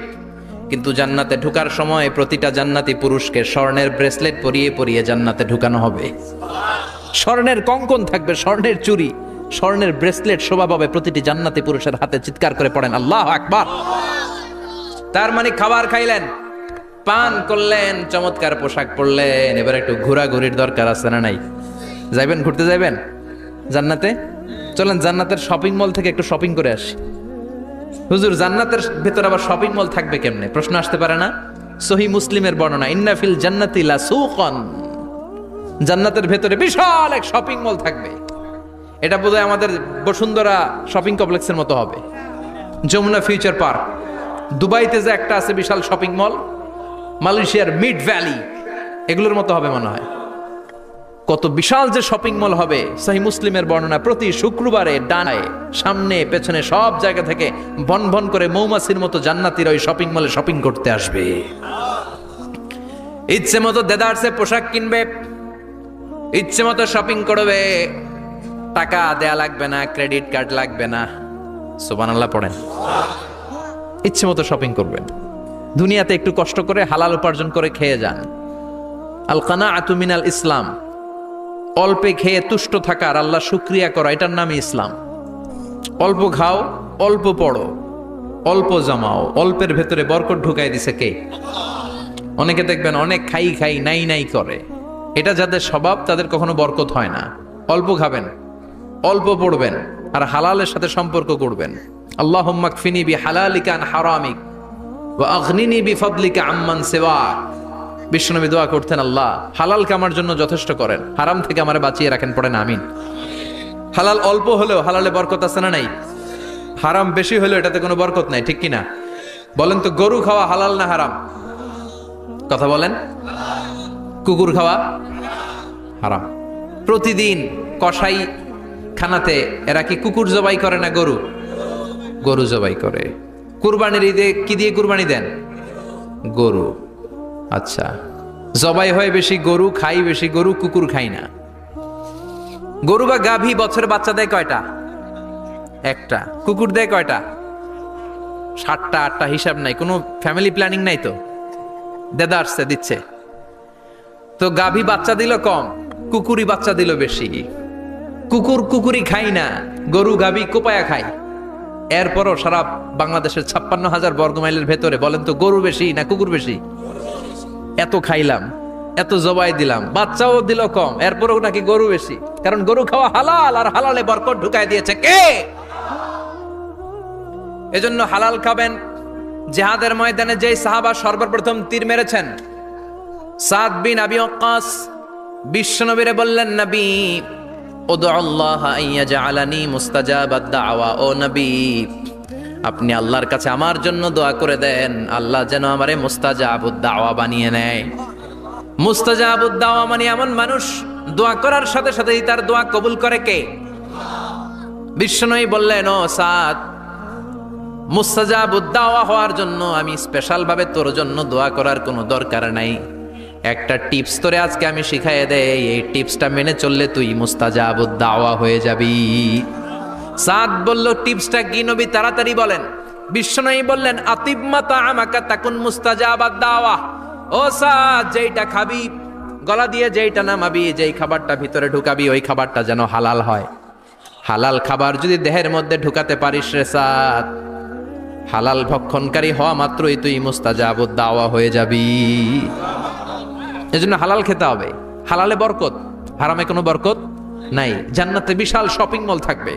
কিন্তু জান্নাতে ঢোকার সময় প্রতিটা জান্নাতি পুরুষকে স্বর্ণের ব্রেসলেট পরিয়ে পরিয়ে জান্নাতে ঢুকানো হবে। স্বর্ণের কঙ্কন থাকবে, স্বর্ণের চুড়ি, স্বর্ণের ব্রেসলেট শোভা পাবে প্রতিটি জান্নাতি পুরুষের হাতে। চিৎকার করে পড়েন আল্লাহু আকবার। তার মানে খাবার খাইলেন, পান করলেন, চমৎকার পোশাক পরলেন, এবার একটু ঘোরাঘুরির দরকার আছে না নাই? যাইবেন, ঘুরতে যাইবেন জান্নাতে? চলেন জান্নাতের শপিং মল থেকে একটু শপিং করে আসি। হুজুর জান্নাতের ভেতর আবার শপিং মল থাকবে কেমনে? প্রশ্ন আসতে পারে না? সহিহ মুসলিমের বর্ণনা, ইন্না ফিল জান্নাতি লাসুকান, জান্নাতের ভেতরে বিশাল এক শপিং মল থাকবে। এটা বোধহয় আমাদের বসুন্ধরা শপিং কমপ্লেক্সের মতো হবে, যমুনা ফিউচার পার্ক। দুবাইতে যে একটা আছে বিশাল শপিং মল, মালয়েশিয়ার মিড ভ্যালি, এগুলোর মতো হবে মনে হয়। কত বিশাল যে শপিং মল হবে। সহিহ মুসলিমের বর্ণনা, প্রতি শুক্রবারে ডানায় সামনে পেছনে সব জায়গা থেকে ভন ভন করে মৌমাছির মতো জান্নাতীরা ওই শপিং মলে শপিং করতে আসবে। ইচ্ছে মতো দেদারসে পোশাক কিনবে, ইচ্ছে মতো শপিং করবে, টাকা দেয়া লাগবে না, ক্রেডিট কার্ড লাগবে না। সুবহানাল্লাহ পড়েন। ইচ্ছে মতো শপিং করবেন। দুনিয়াতে একটু কষ্ট করে হালাল উপার্জন করে খেয়ে যান। আল কানাআতু মিনাল ইসলাম, অল্পে খেয়ে তুষ্ট থাকার, আল্লাহ শুকরিয়া করা, এটার নামই ইসলাম। অল্প খাও, অল্প পড়ো, অল্প জমাও, অল্পের ভেতরে বরকত ঢুকাই দিছে কে? অনেকে দেখবেন অনেক খাই খাই নাই নাই করে, এটা যাদের স্বভাব তাদের কখনো বরকত হয় না। অল্প খাবেন, অল্প পড়বেন, আর হালালের সাথে সম্পর্ক করবেন। আল্লাহুম্মা কফিনি বিহালালিকা আন হারামিক ওয়া আগনিনি বিফাদলিকা আম্মান সিওয়াক। বিশ্বনবী দোয়া করতেন, আল্লাহ হালালকে আমার জন্য যথেষ্ট করেন, হারাম থেকে আমারে বাঁচিয়ে রাখেন। পড়েন আমিন। হালাল অল্প হলেও হালালে বরকত আছে না নাই? হারাম বেশি হলেও এটাতে কোনো বরকত নাই, ঠিক কিনা? বলেন তো, গরু খাওয়া হালাল না হারাম? কথা বলেন। কুকুর খাওয়া হারাম। প্রতিদিন কসাই খানাতে এরা কি কুকুর জবাই করে না গরু? গরু জবাই করে। কুরবানির ঈদে কি দিয়ে কুরবানি দেন? গরু। আচ্ছা, জবাই হয় বেশি গরু, খাই বেশি গরু, কুকুর খাই না। গরু বা গাভী বছরে বাচ্চা দেয় কয়টা? একটা। কুকুর দেয় কয়টা? 7টা 8টা, হিসাব নাই, কোনো ফ্যামিলি প্ল্যানিং নাই তো, দেদারসে দিচ্ছে। তো গাভী বাচ্চা দিল কম, কুকুরই বাচ্চা দিল বেশি। কুকুর কুকুরই খাই না, গরু গাভী কোপায়া খায়। এরপরও সারা বাংলাদেশের 56,000 বর্গমাইলের ভেতরে বলেন তো, গরু বেশি না কুকুর বেশি? এত খাইলাম, এত জবাই দিলাম, বাচ্চাও দিল কম, এরপরও নাকি গরু বেশি। কারণ গরু খাওয়া হালাল, আর হালালে বরকত ঢুকাই দিয়েছে কে? এজন্য হালাল খাবেন। জিহাদের ময়দানে যেই সাহাবা সর্বপ্রথম তীর মেরেছেন, সাদ বিন আবি ওয়াক্কাস, বিশ্বনবীরে বললেন, নবী উদউল্লাহ আইয়াজআলানি মুস্তাজাবাদ দাওয়া। ও নবী, আপনি আল্লাহর কাছে আমার জন্য দোয়া করে দেন, আল্লাহ যেন আমারে মুস্তাজাবুদ দাওয়া বানিয়ে নেয়। মুস্তাজাবুদ দাওয়া মানে এমন মানুষ, দোয়া করার সাথে সাথেই তার দোয়া কবুল করে কে? বিশ্বনবী বললেন, ও সাদ, মুস্তাজাবুদ দাওয়া হওয়ার জন্য আমি স্পেশাল ভাবে তোর জন্য দোয়া করার কোনো দরকার নাই। একটা টিপস তোরে আজকে আমি শিখাইয়ে দেই, এই টিপসটা মেনে চললে তুই মুস্তাজাবুদ দাওয়া হয়ে যাবি। সাদ বলল, টিপসটা কি নবী? তাড়াতাড়ি বলেন। বিশ্বনবী বললেন, আতিব মা তাআমাকা তাকুন মুস্তাজাবাদ দাওয়া। ও সাদ, যেইটা খাবি, গলা দিয়ে যেইটা নামাবি, যেই খাবারটা ভিতরে ঢুকাবি, ওই খাবারটা যেন হালাল হয়। হালাল খাবার যদি দেহের মধ্যে ঢুকাতে পারিস রে সাদ, হালাল ভক্ষণকারী হওয়া মাত্রই তুই মুস্তাজাবুদ দাওয়া হয়ে যাবি। এজন্য হালাল খেতে হবে। হালালে বরকত, হারামে কোনো বরকত নাই। জান্নাতে বিশাল শপিং মল থাকবে।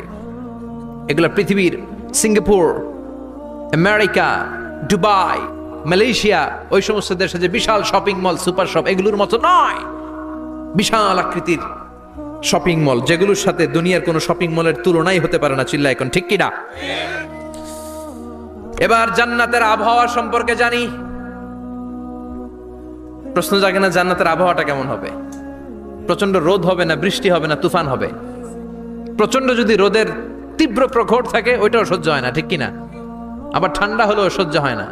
এগুলো পৃথিবীর সিঙ্গাপুর, আমেরিকা, দুবাই, মালয়েশিয়া, ওই সমস্ত দেশে যে বিশাল শপিং মল, সুপার শপ, এগুলোর মতো নয়। বিশাল আকৃতির শপিং মল, যেগুলোর সাথে দুনিয়ার কোনো শপিং মলের তুলনাই হতে পারে না। চিল্লা এখন ঠিক কিনা? এবার জান্নাতের আবহাওয়া সম্পর্কে জানি। প্রশ্ন জাগে না, জান্নাতের আবহাওয়াটা কেমন হবে? প্রচন্ড রোদ হবে না বৃষ্টি হবে না তুফান হবে? প্রচন্ড যদি রোদের তীব্র প্রখর থাকে, ওইটাও সহ্য হয় না, ঠিক কিনা? আবার ঠান্ডা হলেও সহ্য হয় না।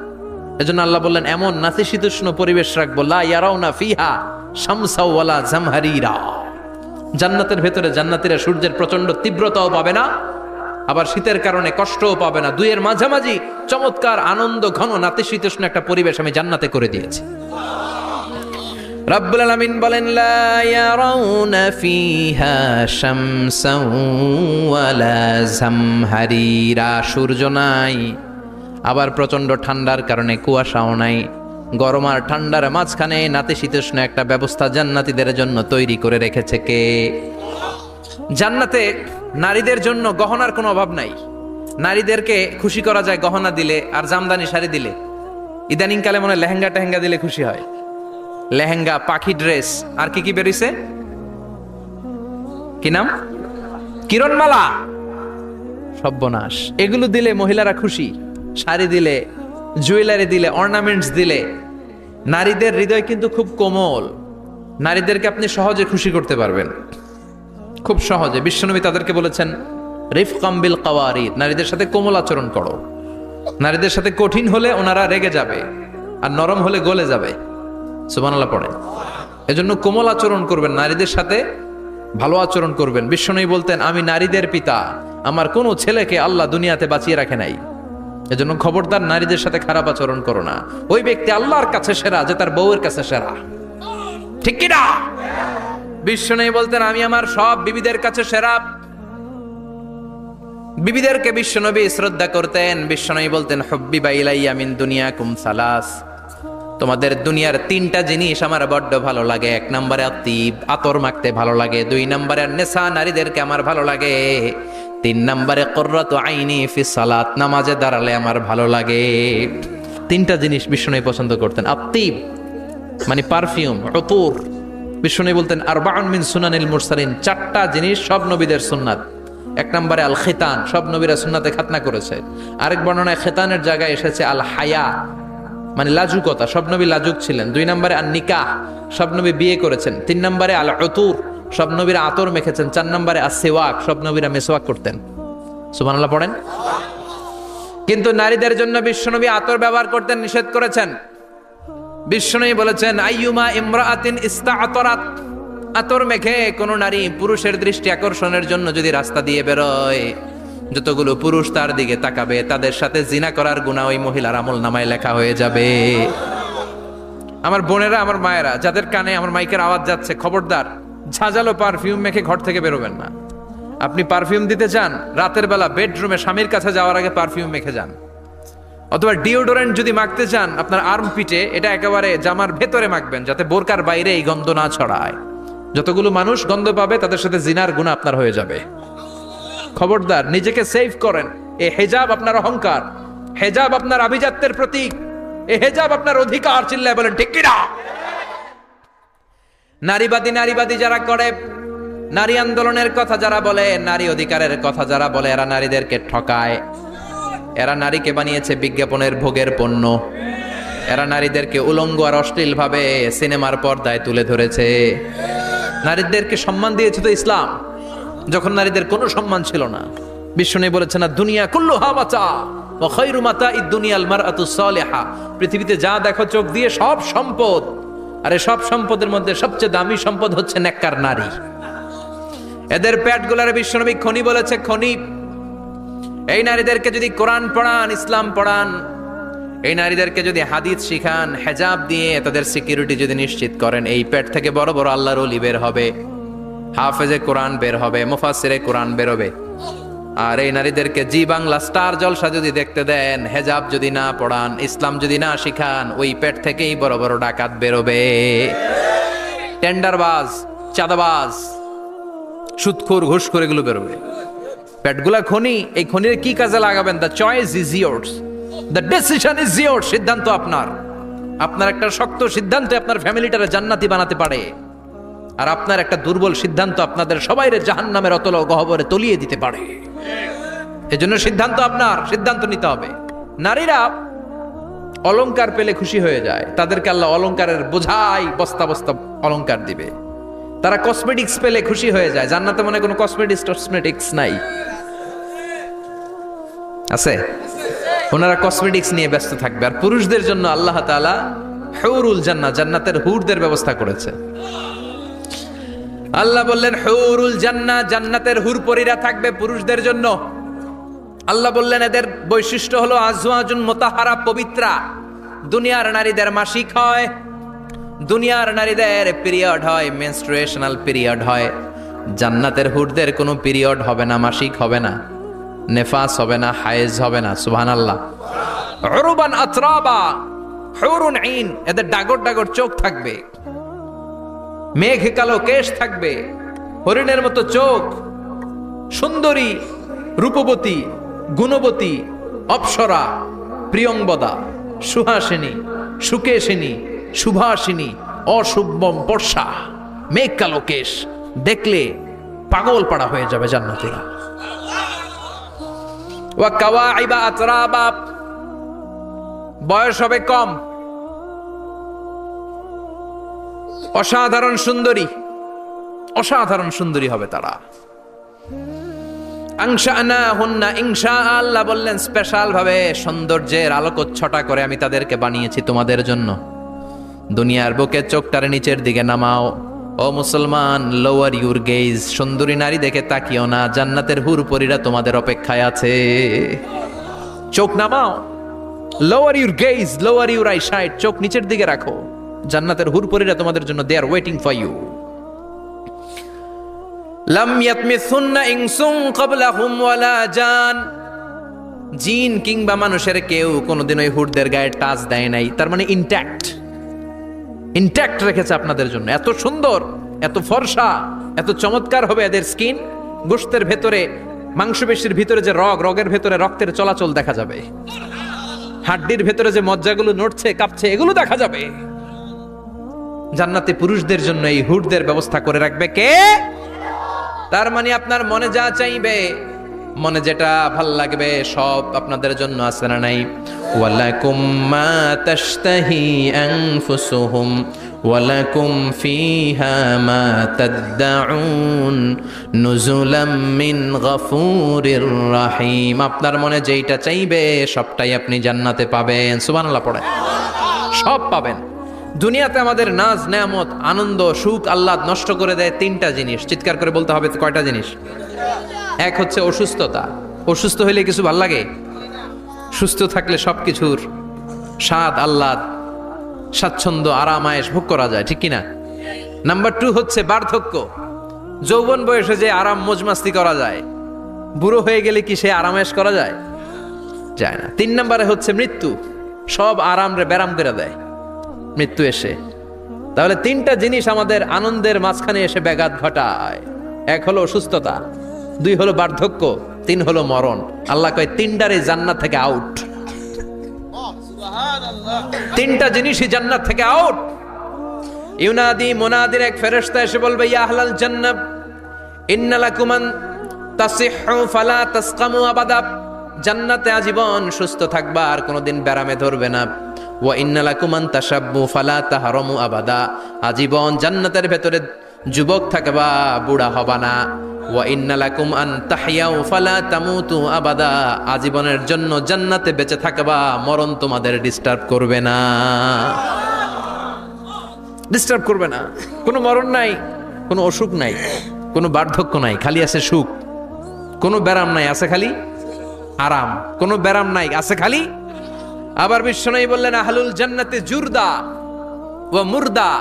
এজন্য আল্লাহ বললেন, এমন নাতিশীতোষ্ণ পরিবেশ রাখবো, লা ইয়ারাউনা ফিহা শামসাও ওয়ালা জামহারিরা। জান্নাতের ভেতরে জান্নাতীরা সূর্যের প্রচন্ড তীব্রতাও পাবে না, আবার শীতের কারণে কষ্টও পাবে না। দুইয়ের মাঝামাঝি চমৎকার আনন্দ ঘন নাতিশীতোষ্ণ একটা পরিবেশ আমি জান্নাতে করে দিয়েছি। রাব্বুল আলামিন বলেন, লা ইয়ারাউনা ফিহা শামসাও ওয়ালা জামহারিরা। সূর্য নাই, আবার প্রচন্ড ঠান্ডার কারণে কুয়াশাও নাই। গরম আর ঠান্ডার মাঝখানে নাতিশীতোষ্ণ একটা ব্যবস্থা জান্নাতীদের জন্য তৈরি করে রেখেছে কে? জান্নাতে নারীদের জন্য গহনার কোনো অভাব নাই। নারীদেরকে খুশি করা যায় গহনা দিলে আর জামদানি শাড়ি দিলে। ইদানিং কালে মনে হয় লেহেঙ্গা টেহেঙ্গা দিলে খুশি হয়। লেহেঙ্গা, পাখি ড্রেস, আর কি কি বেরিয়েছে, কি নাম, কিরণমালা, সর্বনাশ। এগুলো দিলে মহিলারা খুশি। শাড়ি দিলে, জুয়েলারি দিলে, অর্নামেন্টস দিলে। নারীদের হৃদয় কিন্তু খুব কোমল। নারীদেরকে আপনি সহজে খুশি করতে পারবেন, খুব সহজে। বিশ্বনবী তাদেরকে বলেছেন রিফকাম বিল কাওয়ারিদ, নারীদের সাথে কোমল আচরণ করো। নারীদের সাথে কঠিন হলে ওনারা রেগে যাবে, আর নরম হলে গলে যাবে। সুবহানাল্লাহ পড়ে। এজন্য কোমল আচরণ করবেন, নারীদের সাথে ভালো আচরণ করবেন। বিশ্বনবী বলতেন আমি নারীদের পিতা, আমার কোনো ছেলেকে আল্লাহ দুনিয়াতে বাঁচিয়ে রাখে নাই। এজন্য খবরদার নারীদের সাথে খারাপ আচরণ করো না। ওই ব্যক্তি আল্লাহর কাছে সেরা যে তার বউয়ের কাছে সেরা, ঠিক কি না? বিশ্বনবী বলতেন আমি আমার সব বিবিদের কাছে সেরা। বিবিদেরকে বিশ্বনবী শ্রদ্ধা করতেন। বিশ্বনবী বলতেন হুব্বিবা ইলাইয়া মিন দুনিয়াকুম সালাস, তোমাদের দুনিয়ার তিনটা জিনিস আমার বড্ড ভালো লাগে। এক নম্বরে আতিব, আতর মাখতে ভালো লাগে। দুই নম্বরে নেশা, নারীদেরকে আমার ভালো লাগে। তিন নম্বরে কুররাতু আইনি ফি সালাত, নামাজে দাঁড়ালে আমার ভালো লাগে। তিনটা জিনিস বিশ্বনবী পছন্দ করতেন। আতিব মানে পারফিউম, উতুর। বিশ্বনবী বলতেন আরবাউন মিন সুনানিল মুরসালিন, চারটা জিনিস সব নবীদের সুন্নাত। এক নম্বরে আল খিতান, সব নবীরা সুন্নাতে খাতনা করেছে। আরেক বর্ণনায় খিতানের জায়গায় এসেছে আল হায়া, মানে লাজুকতা, সব নবী লাজুক ছিলেন। দুই নম্বরে আন নিকাহ, সব নবী বিয়ে করেছেন। তিন নম্বরে আল উতুর, সব নবীরা আতর মেখেছেন। চার নম্বরে আস সিওয়াক, সব নবীরা মিসওয়াক করতেন। সুবহানাল্লাহ পড়েন। কিন্তু নারীদের জন্য বিশ্বনবী আতর ব্যবহার করতে নিষেধ করেছেন। বিশ্বনবী বলেছেন আইয়ুমা ইমরাআতিন ইস্তাআতারাত, আতর মেখে কোন নারী পুরুষের দৃষ্টি আকর্ষণের জন্য যদি রাস্তা দিয়ে বেরোয়, যতগুলো পুরুষ তার দিকে তাকাবে তাদের সাথে জিনা করার গুনাহ ওই মহিলার আমলনামায় লেখা হয়ে যাবে। আমার বোনেরা, আমার মায়েরা, যাদের কানে আমার মাইকের আওয়াজ যাচ্ছে, খবরদার ঝাঁঝালো পারফিউম মেখে ঘর থেকে বেরোবেন না। আপনি পারফিউম দিতে চান, রাতের বেলা বেডরুমে স্বামীর কাছে যাওয়ার আগে পারফিউম মেখে যান। অথবা ডিওডোরেন্ট যদি মাখতে চান, আপনার আর্ম পিটে এটা একেবারে জামার ভেতরে মাখবেন, যাতে বোরকার বাইরে এই গন্ধ না ছড়ায়। যতগুলো মানুষ গন্ধ পাবে তাদের সাথে জিনার গুনাহ আপনার হয়ে যাবে। খবরদার নিজেকে সেভ করেন। এই হেজাব আপনার অহংকার, হেজাব আপনার আভিজাত্যের প্রতীক, এই হেজাব আপনার অধিকার। চিল্লায় বলেন ঠিক কি না? নারীবাদী যারা করে, নারী আন্দোলনের কথা যারা বলে, নারী অধিকারের কথা যারা বলে, এরা নারীদেরকে ঠকায়। এরা নারীকে বানিয়েছে বিজ্ঞাপনের ভোগের পণ্য। এরা নারীদেরকে উলঙ্গ আর অশ্লীল ভাবে সিনেমার পর্দায় তুলে ধরেছে। নারীদেরকে সম্মান দিয়েছে তো ইসলাম, যখন নারীদের কোনো সম্মান ছিল না। বিশ্বনবী বলেছেন দুনিয়া কুল্লুহা মাতা ওয়া খায়রু মাতা'id দুনিয়াল মারআতুস সালিহা, পৃথিবীতে যা দেখো চোখ দিয়ে সব সম্পদ, আর এই সব সম্পদের মধ্যে সবচেয়ে দামি সম্পদ হচ্ছে নেককার নারী। এদের পেটগুলার বিশ্বনবী খনি বলেছে, খনি। এই নারীদেরকে যদি কোরআন পড়ান, ইসলাম পড়ান, এই নারীদেরকে যদি হাদিস শিখান, হেজাব দিয়ে তাদের সিকিউরিটি যদি নিশ্চিত করেন, এই পেট থেকে বড় বড় আল্লাহর ওলি বের হবে, হাফেজে কোরআন বের হবে, মুফাসসিরে কোরআন বের হবে। আর এই নারীদেরকে জি বাংলা স্টার জলসা যদি দেখতে দেন, হেজাব যদি না পড়ান, ইসলাম যদি না শিখান, ওই পেট থেকেই বড় বড় ডাকাত বেরোবে, টেন্ডারবাজ, চাঁদাবাজ, সুদখোর, ঘুষখোর, এগুলো বেরোবে। পেটগুলা খনি, এই খনির কি কাজে লাগাবেন? The choice is years, the decision is years. সিদ্ধান্ত আপনার। আপনার একটা শক্ত সিদ্ধান্ত আপনার ফ্যামিলিটারে জান্নাতি বানাতে পারে, আর আপনার একটা দুর্বল সিদ্ধান্ত আপনাদের সবাইরে জাহান্নামের অতল গহ্বরে তলিয়ে দিতে পারে। এজন্য সিদ্ধান্ত আপনার, সিদ্ধান্ত নিতে হবে। নারীরা অলংকার পেলে খুশি হয়ে যায়, তাদেরকে আল্লাহ অলংকারের বোঝাই বস্তা বস্তা অলংকার দিবে। তারা কসমেটিক্স পেলে খুশি হয়ে যায়। জান্নাতে মনে কোনো কসমেটিক্স নাই, আছে? ওনারা কসমেটিক্স নিয়ে ব্যস্ত থাকবে। আর পুরুষদের জন্য আল্লাহ তাআলা হুরুল জান্নাহ, জান্নাতের হুরদের ব্যবস্থা করেছে। আল্লাহ বললেন হুরুল জান্নাহ, জান্নাতের হুরপরীরা থাকবে পুরুষদের জন্য। আল্লাহ বললেন এদের বৈশিষ্ট্য হলো আজওয়াজুন মুতাহহারা, পবিত্রা। দুনিয়ার নারীদের মাসিক হয়, দুনিয়ার নারীদের পিরিয়ড হয়, মেনস্ট্রুয়েশনাল পিরিয়ড হয়। জান্নাতের হুরদের কোনো পিরিয়ড হবে না, মাসিক হবে না, নেফাস হবে না, হায়েজ হবে না। সুবহানাল্লাহ। উরবান আতরাবা, হুরুন আইন, এদের ডাগর ডাগর চোখ থাকবে, মেঘ কালো কেশ থাকবে, হরিণের মতো চোখ, সুন্দরী, রূপবতী, গুণবতী, অপ্সরা, প্রিয়ংবদা, সুহাসিনী, সুকেশিনী, সুভাষিনী, অশুভম বর্ষা, মেঘ কালো কেশ, দেখলে পাগল পাড়া হয়ে যাবে জান্নাতীরা। ওয়া কাওয়াইবা আতরাবা, বয়স হবে কম, অসাধারণ সুন্দরী, অসাধারণ সুন্দরী হবে তারা। আনশানাহুন্না ইনশা, আল্লাহ বললেন স্পেশাল ভাবে সৌন্দর্যের আলোকচ্ছটা করে আমি তাদেরকে বানিয়েছি তোমাদের জন্য। দুনিয়ার বুকে চোখটারে নিচের দিকে নামাও। ও মুসলমান, লোয়ার ইউর গেজ, সুন্দরী নারী দেখে তাকিও না, জান্নাতের হুরপরীরা তোমাদের অপেক্ষায় আছে। চোখ নামাও, lower your gaze, lower your eyesight, চোখ নিচের দিকে রাখো, জান্নাতের হুরপরীরা তোমাদের জন্য they are waiting for you. লাম ইয়াতমিসুন্না ইনসুন ক্বাবলাহুম ওয়ালা জান, জিন কিংবা মানুষের কেউ কোনোদিন ওই হুরদের গায়ে টাচ দেয় নাই। তার মানে ইনট্যাক্ট, ইনট্যাক্ট রেখেছে আপনাদের জন্য। এত সুন্দর, এত ফর্সা, এত চমৎকার হবে এদের স্কিন। গোশতের ভেতরে, মাংসপেশির ভিতরে যে রগ, রগের ভেতরে রক্তের চলাচল দেখা যাবে, হাড্ডির ভেতরে যে মজ্জাগুলো নড়ছে কাঁপছে এগুলো দেখা যাবে। জান্নাতে পুরুষদের জন্য এই হুরদের ব্যবস্থা করে রাখবে কে? তার মানে আপনার মনে যা চাইবে, মনে যেটা ভাল লাগবে সব আপনাদের জন্য আছে না নাই? ওয়ালাকুম মা তাশতাহি আনফুসুহুম ওয়ালাকুম ফিহা মা তাদউন নুজুলাম মিন গফুরির রহিম। আপনার মনে যেইটা চাইবে সবটাই আপনি জান্নাতে পাবেন। সুবহানাল্লাহ পড়ে, সব পাবেন। দুনিয়াতে আমাদের নাজ নেয়ামত, আনন্দ, সুখ, আহ্লাদ নষ্ট করে দেয় তিনটা জিনিস। চিৎকার করে বলতে হবে কয়টা জিনিস? এক হচ্ছে অসুস্থতা। অসুস্থ হইলে কিছু ভাল লাগে? সুস্থ থাকলে সবকিছুর স্বাদ, আহ্লাদ, স্বাচ্ছন্দ্য, আরাম আয়েশ ভোগ করা যায়, ঠিক কিনা? নাম্বার 2 হচ্ছে বার্ধক্য। যৌবন বয়সে যে আরাম মজমাস্তি করা যায়, বুড়ো হয়ে গেলে কি সে আরাম আয়েশ করা যায়? যায় না। 3 নম্বরে হচ্ছে মৃত্যু। সব আরাম রে ব্যারাম করে দেয় মৃত্যু এসে। তাহলে 3টা জিনিস আমাদের আনন্দের মাঝখানে এসে ব্যাঘাত ঘটায়। 1 হলো অসুস্থতা, 2 হলো বার্ধক্য, 3 হলো মরণ। আল্লাহ কয় 3টারে জান্নাত থেকে আউট। 3টা জিনিসই জান্নাত থেকে আউট। ইউনাদি মুনাদির এক ফেরেশতা এসে বলবে, ইয়া আহলাল জান্নাহ ইন্না লাকুম আন তাসিহু ফালা তাসকামু আবাদা। জান্নাতে আজীবন সুস্থ থাকবা, আর কোনোদিন ব্যারামে ধরবে না। ওয়া ইন্না লাকুম আন তাশাব্বু ফালা তাহরামু আবাদা। আজীবন জান্নাতের ভেতরে যুবক থাকবা, বুড়া হবা না। ওয়া ইন্না লাকুম আন তাহইয়াউ ফালা তামুতু আবাদা। আজীবনের জন্য জান্নাতে বেঁচে থাকবা, মরণ তোমাদের ডিস্টার্ব করবে না, ডিস্টার্ব করবে না। কোনো মরণ নাই, কোনো অসুখ নাই, কোনো বার্ধক্য নাই, খালি আছে সুখ। কোনো ব্যারাম নাই, আছে খালি আরাম। কোনো ব্যারাম নাই, আছে খালি। আবার বিশ্বনবী বললেন, আহলুল জান্নাতে জুরদা ওয়া মুরদা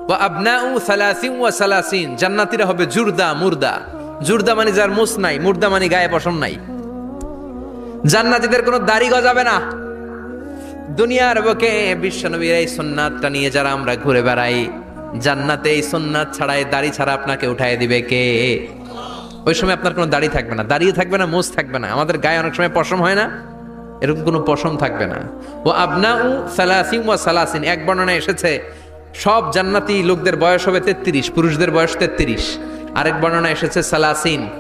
ওয়া আবনাউ 30 ওয়া 30। জান্নাতীরা হবে জুরদা, মুরদা। জুরদা মানে যার মুছ নাই, মুরদা মানে গায়ে পশম নাই। জান্নাতীদের কোনো দাড়ি গজাবে না। দুনিয়ার বুকে বিশ্বনবীর এই সুন্নাতটা নিয়ে যারা আমরা ঘুরে বেড়াই, জান্নাতে এই সুন্নাত ছাড়াই, দাড়ি ছাড়া আপনাকে উঠায় দিবে কে? ওই সময় আপনার কোনো দাড়ি থাকবে না, দাড়িও থাকবে না, মুছ থাকবে না। আমাদের গায়ে অনেক সময় পশম হয় না, এরকম কোনো পশম থাকবে না। ও আবনাউ 30 ওয়া 30। এক বর্ণনায় এসেছে সব জান্নাতি লোকদের বয়স হবে 33, পুরুষদের বয়স 33। আরেক বর্ণনায় এসেছে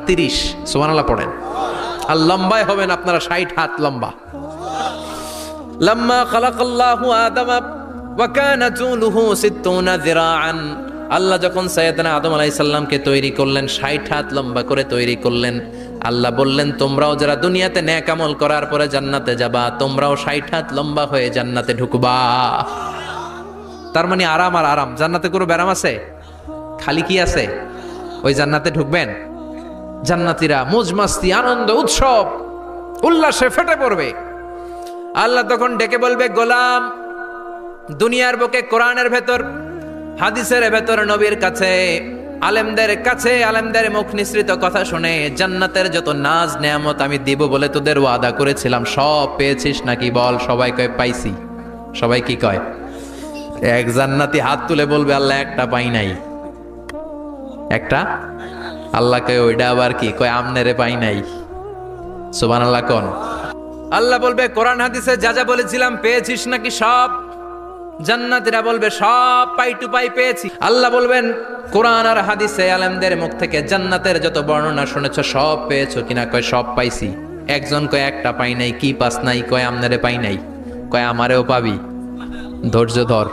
30। সুবহানাল্লাহ পড়েন। আর লম্বায় হবেন আপনারা 60 হাত লম্বা। লাম্মা খালাকাল্লাহু আদামা ওয়া কানা তুলুহু 60 যিরাআন। আল্লাহ যখন সাইয়েদনা আদম আলাইহিস সালামকে তৈরি করলেন, 60 হাত লম্বা করে তৈরি করলেন। আল্লাহ বললেন, তোমরাও যারা দুনিয়াতে নেক আমল করার পরে জান্নাতে যাবা, তোমরাও 60 হাত লম্বা হয়ে জান্নাতে ঢুকবা। তার মানে আরাম আর আরাম। জান্নাতে কোনো ব্যারাম আছে? খালি কি আছে? ওই জান্নাতে ঢুকবেন, জান্নাতীরা মজমাস্তি, আনন্দ, উৎসব, উল্লাসে ফেটে পড়বে। আল্লাহ তখন ডেকে বলবে, গোলাম, দুনিয়ার বুকে কোরআনের ভেতর, হাদিসের ভেতর, নবীর কাছে, আলেমদের কাছে, আলেমদের মুখ নিঃসৃত কথা শুনে জান্নাতের যত নাজ নেয়ামত আমি দিব বলে তোদের ওয়াদা করেছিলাম, সব পেয়েছিস নাকি বল? সবাই কয় পাইছি। সবাই কি কয়? এক জান্নাতি হাত তুলে বলবে, আল্লাহ একটা পাই নাই। একটা? আল্লাহ কয় ওইটা আবার কি? কয় আমনেরে পাই নাই। সুবহানাল্লাহ কোন? আল্লাহ বলবে কোরআন হাদিসে যা যা বলেছিলাম পেয়েছিস নাকি সব? জান্নাতীরা বলবে সব পাই টু পাই পেয়েছি। আল্লাহ বলবেন কোরআন আর হাদিসে আলেমদের মুখ থেকে জান্নাতের যত বর্ণনা শুনেছো সব পেয়েছো কিনা? কয় সব পাইছি। একজন কয় একটা পাই নাই। কি পাস নাই? কয় আমনারে পাই নাই। কয় আমারেও পাবি, ধৈর্য ধর।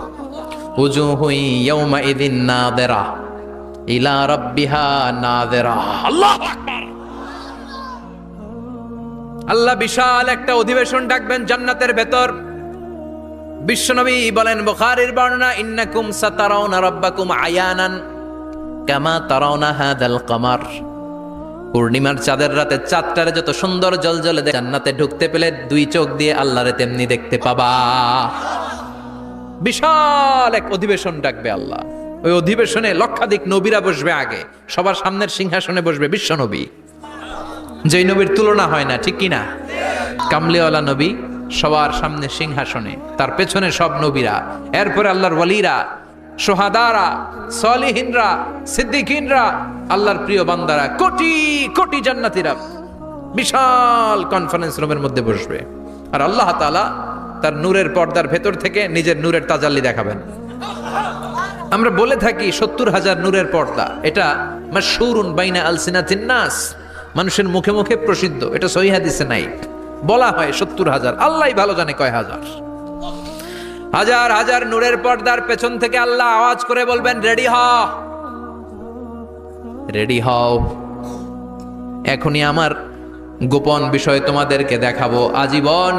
উজুহু ইয়াউমা ইযিন নাযিরা ইলা রাব্বিহা নাযিরা। আল্লাহু আকবার। আল্লাহ বিশাল একটা অধিবেশন ডাকবেন জান্নাতের ভেতর। বিশ্বনবী বলেন বুখারীর বর্ণনা, ইন্নাকুম সাতারাউনা রাব্বাকুম আয়ানান কামা তারাউনা হাদাল কমার। পূর্ণিমার চাঁদের রাতে চাঁদটারে যত সুন্দর জ্বলজ্বলে জান্নাতে ঢুকতে পেলে দুই চোখ দিয়ে আল্লাহরে তেমনি দেখতে পাবা। বিশাল এক অধিবেশন ডাকবে আল্লাহ। ওই অধিবেশনে লক্ষাধিক নবীরা বসবে। আগে সবার সামনের সিংহাসনে বসবে বিশ্বনবী, যেই নবীর তুলনা হয় না, ঠিক কিনা? কামলিওয়ালা নবী সবার সামনে সিংহাসনে, তার পেছনে সব নবীরা, এরপরে আল্লাহর ওয়ালিরা, সোহাদারা, সলিহিনরা, সিদ্দিকিনরা, আল্লাহর প্রিয় বান্দারা, কোটি কোটি জান্নাতীরা বিশাল কনফারেন্স রুমের মধ্যে বসবে। আর আল্লাহ তাআলা তার নূরের পর্দার ভেতর থেকে নিজের নূরের তাজাল্লি দেখাবেন। আমরা বলে থাকি ৭০,০০০ নূরের পর্দা, এটা মাশহুরুন বাইনা আলসিনাতিন নাস, মানুষের মুখে মুখে প্রসিদ্ধ। এটা সহিহ হাদিসে নাই, বলা হয় ৭০,০০০। আল্লাহই ভালো জানে কয় হাজার। হাজার হাজার নূরের পর্দার পেছন থেকে আল্লাহ আওয়াজ করে বলবেন, রেডি হও, রেডি হও, এখনই আমার গোপন বিষয় তোমাদেরকে দেখাবো। আজীবন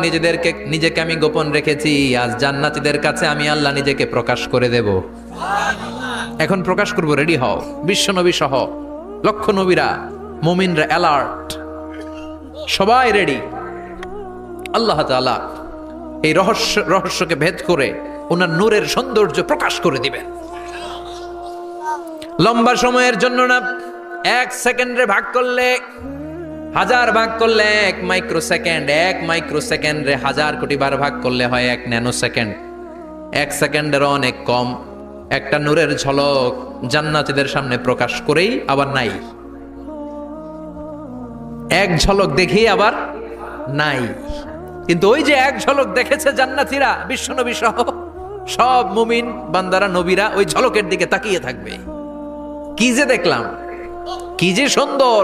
নিজেকে আমি গোপন রেখেছি, আজ জান্নাতীদের কাছে আমি আল্লাহ নিজেকে প্রকাশ করে দেব। এখন প্রকাশ করব, রেডি হও। বিশ্বনবী সহ লক্ষ নবীরা, মুমিনরা অ্যালার্ট, সবাই রেডি। আল্লাহ তাআলা এই রহস্যকে ভেদ করে ওনার নূরের সৌন্দর্য প্রকাশ করে দিবেন। লম্বা সময়ের জন্য না, 1 সেকেন্ডে ভাগ করলে, হাজার ভাগ করলে 1 মাইক্রোসেকেন্ড, 1 মাইক্রোসেকেন্ডে 1000 কোটি বার ভাগ করলে হয় 1 ন্যানো সেকেন্ড। 1 সেকেন্ডের অনেক কম একটা নূরের ঝলক জান্নাতীদের সামনে প্রকাশ করেই আবার নাই। এক ঝলক দেখি আবার নাই। কিন্তু ওই যে এক ঝলক দেখেছে জান্নাতীরা, বিশ্বনবী সহ সব মুমিন বান্দারা, নবীরা ওই ঝলকের দিকে তাকিয়ে থাকবে। কি যে দেখলাম, কি যে সুন্দর,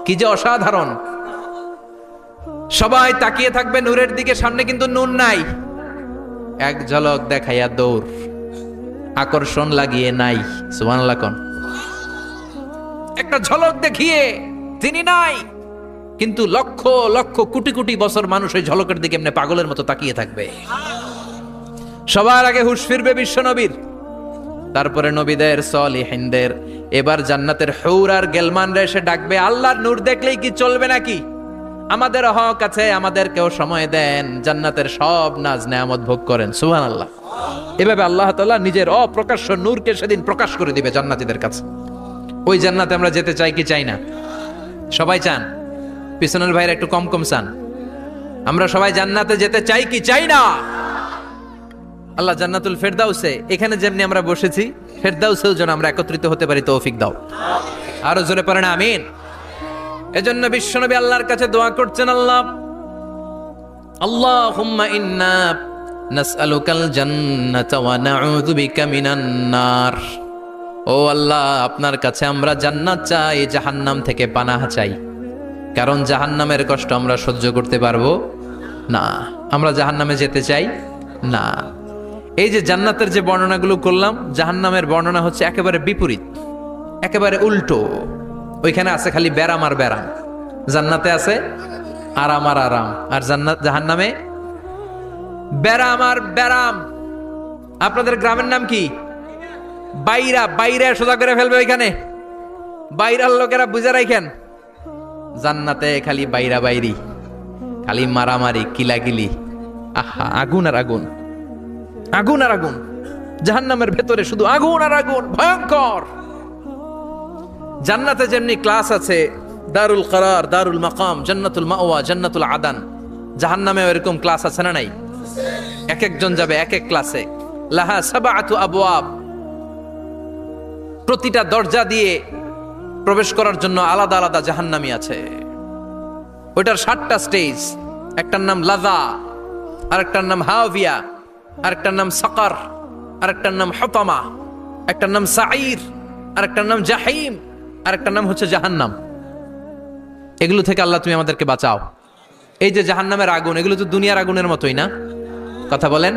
কি যে অসাধারণ। সবাই তাকিয়ে থাকবে নূরের দিকে, সামনে কিন্তু নূর নাই। এক ঝলক দেখাইয়া দৌড়, আকর্ষণ লাগিয়ে নাই। সুবহানাল্লাহ কোন একটা ঝলক দেখিয়ে তিনি নাই, কিন্তু লক্ষ লক্ষ কোটি কোটি বছর মানুষ ওই ঝলকের দিকে এমনি পাগলের মতো তাকিয়ে থাকবে। সবার আগে হুঁশ ফিরবে বিশ্বনবীর, তারপরে নবীদের, সলিহিনদের। এবার জান্নাতের হুর আর গেলমানরা এসে ডাকবে, আল্লাহর নূর দেখলেই কি চলবে নাকি? আমাদের হক আছে, আমাদেরকেও সময় দেন, জান্নাতের সব নাজ নেয়ামত ভোগ করেন। সুবহানাল্লাহ। এভাবে আল্লাহ তাআলা নিজের অপ্রকাশ্য নূরকে সেদিন প্রকাশ করে দিবে জান্নাতীদের কাছে। ওই জান্নাতে আমরা যেতে চাই কি চাই না? সবাই চান? পিছনের ভাইরা একটু কম কম চান। আমরা সবাই জান্নাতে যেতে চাই কি চাই না? আল্লাহ জান্নাতুল ফেরদাউসে, এখানে যেমনি আমরা বসেছি, ফেরদাউসেও যেন আমরা একত্রিত হতে পারি, তৌফিক দাও। আরো জোরে পড়েন আমিন। এজন্য বিশ্বনবী আল্লাহর কাছে দোয়া করছেন, আল্লাহ আল্লাহুম্মা ইন্না নাসআলুকাল জান্নাতা ওয়া নাউযু বিকা মিনান নার। ও আল্লাহ, আপনার কাছে আমরা জান্নাত চাই, জাহান্নাম থেকে পানাহ চাই। কারণ জাহান্নামের কষ্ট আমরা সহ্য করতে পারবো না, আমরা জাহান্নামে যেতে চাই না। এই যে জান্নাতের যে বর্ণনাগুলো করলাম, জাহান্নামের বর্ণনা হচ্ছে একেবারে বিপরীত, একেবারে উল্টো। ওইখানে আছে খালি ব্যারাম আর ব্যারাম, জান্নাতে আছে আরাম আর আরাম। আর জাহান্নামে ব্যারাম আর ব্যারাম। আপনাদের গ্রামের নাম কি? বাইরা। বাইরা সোজা করে ফেলবে ওইখানে, বাইরার লোকেরা বুঝে রাখেন। জান্নাতে খালি বাইরা বাইরি, খালি মারামারি, কিলাকিলি। আহা, আগুন আর আগুন, আগুন আর আগুন। জাহান্নামের ভেতরে শুধু আগুন আর আগুন, ভয়ঙ্কর। জান্নাতে যেমনি ক্লাস আছে, দারুল করার, দারুল মাকাম, জান্নাতুল মাওয়া, জান্নাতুল আদান, জাহান্নামে এরকম ক্লাস আছে না নাই? এক একজন যাবে এক এক ক্লাসে। লাহা সাবআতু আবওয়াব, প্রতিটা দরজা দিয়ে প্রবেশ করার জন্য আলাদা আলাদা জাহান্নামী আছে। ওইটার 7টা স্টেজ। একটার নাম লাযা, আরেকটার নাম হাওভিয়া, আরেকটার নাম সাকার, আরেকটার নাম হুতামা, একটার নাম সাঈর, আরেকটার নাম জাহিম, আরেকটার নাম হচ্ছে জাহান্নাম। এগুলো থেকে আল্লাহ তুমি আমাদেরকে বাঁচাও। এই যে জাহান্নামের আগুন, এগুলো তো দুনিয়ার আগুনের মতোই না? কথা বলেন।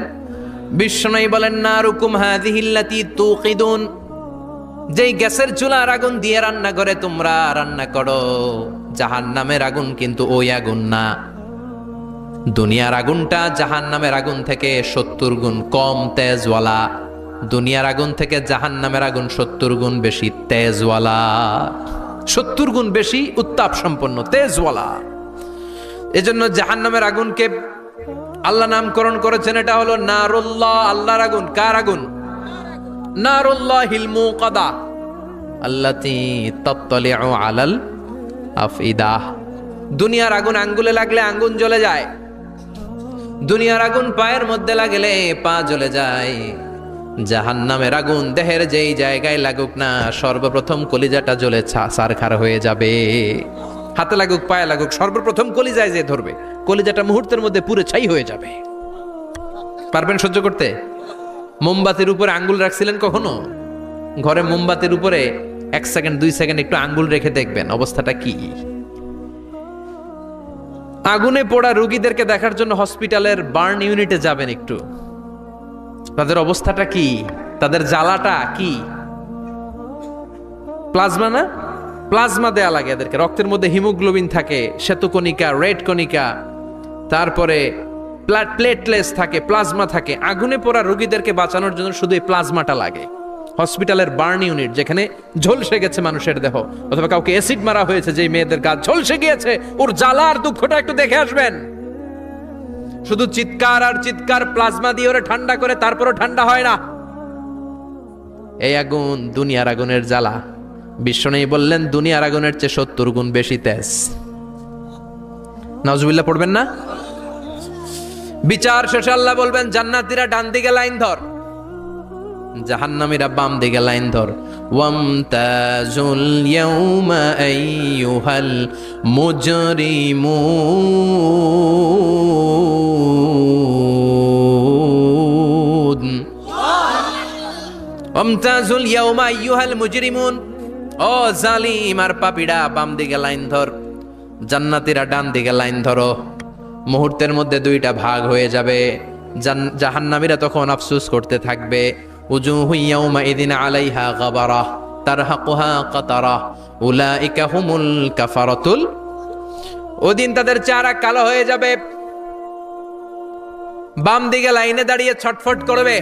বিশ্বনবী বলেন, নারুকুম হাযিহিল্লাতী তুকিদুন, যেই গ্যাসের চুলার আগুন দিয়ে রান্না করে তোমরা রান্না করো, জাহান্নামের আগুন কিন্তু ওই আগুন না। দুনিয়ার আগুনটা জাহান্নামের আগুন থেকে 70 গুণ কম তেজওয়ালা। দুনিয়ার আগুন থেকে জাহান্নামের আগুন 70 গুণ বেশি তেজওয়ালা, 70 গুণ বেশি উত্তাপ সম্পন্ন, তেজওয়ালা। এজন্য জাহান্নামের আগুনকে আল্লাহ নামকরণ করেছেন, এটা হলো নারুল্লাহ, আল্লাহর আগুন। কার আগুন? নারুল্লাহিল মুকাদা আল্লাতী তাত্তালিউ আলাল আফইদাহ। দুনিয়ার আগুন আঙ্গুলে লাগলে আঙ্গুল জ্বলে যায়, দুনিয়ার আগুন পায়ের মধ্যে লাগলে পা জ্বলে যায়। জাহান্নামের আগুন দেহের যেই জায়গায় লাগুক না, সর্বপ্রথম কলিজাটা জ্বলে ছারখার হয়ে যাবে। হাতে লাগুক, পায়ে লাগুক, সর্বপ্রথম কলিজায় যে ধরবে, কলিজাটা মুহূর্তের মধ্যে পুরো ছাই হয়ে যাবে। পারবেন সহ্য করতে? মোমবাতির উপরে আঙ্গুল রাখছিলেন কখনো? ঘরে মোমবাতির উপরে 1 সেকেন্ড 2 সেকেন্ড একটু আঙ্গুল রেখে দেখবেন অবস্থাটা কি। আগুনে পোড়া রোগীদেরকে দেখার জন্য হসপিটালের বার্ন ইউনিটে যাবেন, একটু তাদের অবস্থাটা কি, তাদের জ্বালাটা কি। প্লাজমা না, প্লাজমা দেয়া লাগে এদেরকে। রক্তের মধ্যে হিমোগ্লোবিন থাকে, শ্বেতকণিকা, রেড কণিকা, তারপরে প্লেটলেস থাকে, প্লাজমা থাকে। আগুনে পোড়া রোগীদেরকে বাঁচানোর জন্য শুধু এই প্লাজমাটা লাগে। হসপিটালের বার্ন ইউনিট, যেখানে ঝলসে গেছে মানুষের দেহ, অথবা কাউকে অ্যাসিড মারা হয়েছে, যে মেয়েদের গা ঝলসে গিয়েছে, ওর জ্বালা আর দুঃখটা একটু দেখে আসবেন। শুধু চিৎকার আর চিৎকার, প্লাজমা দিয়ে ওরা ঠান্ডা করে, তারপরও ঠান্ডা হয় না। এই আগুন দুনিয়ার আগুনের জ্বালা। বিশ্বনবী বললেন, দুনিয়ার আগুনের চেয়ে 70 গুণ বেশি তেজ। নাউজুবিল্লাহ পড়বেন না? বিচার শেষে আল্লাহ বলবেন, জান্নাতীরা ডান দিকে লাইন ধর, জাহান্নামীরা বাম দিকে লাইন ধর। ওয়ামতাজুল ইয়াউমা আইয়ুহাল মুজরিমুন, ওয়ামতাজুল ইয়াউমা আইয়ুহাল মুজরিমুন, ও জালিম আর পাপীরা বাম দিকে লাইন ধর, জান্নাতীরা ডান দিকে লাইন ধরো। মুহূর্তের মধ্যে দুইটা ভাগ হয়ে যাবে। জাহান্নামীরা তখন আফসোস করতে থাকবে, উজুহু ইয়াউমাইযিন আলাইহা গাবারা তারহাকুহা কাতারা উলাইকা হুমুল কাফারাতুল। ওদিন তাদের চেহারা কালো হয়ে যাবে। বাম দিকে লাইনে দাঁড়িয়ে ছটফট করবে,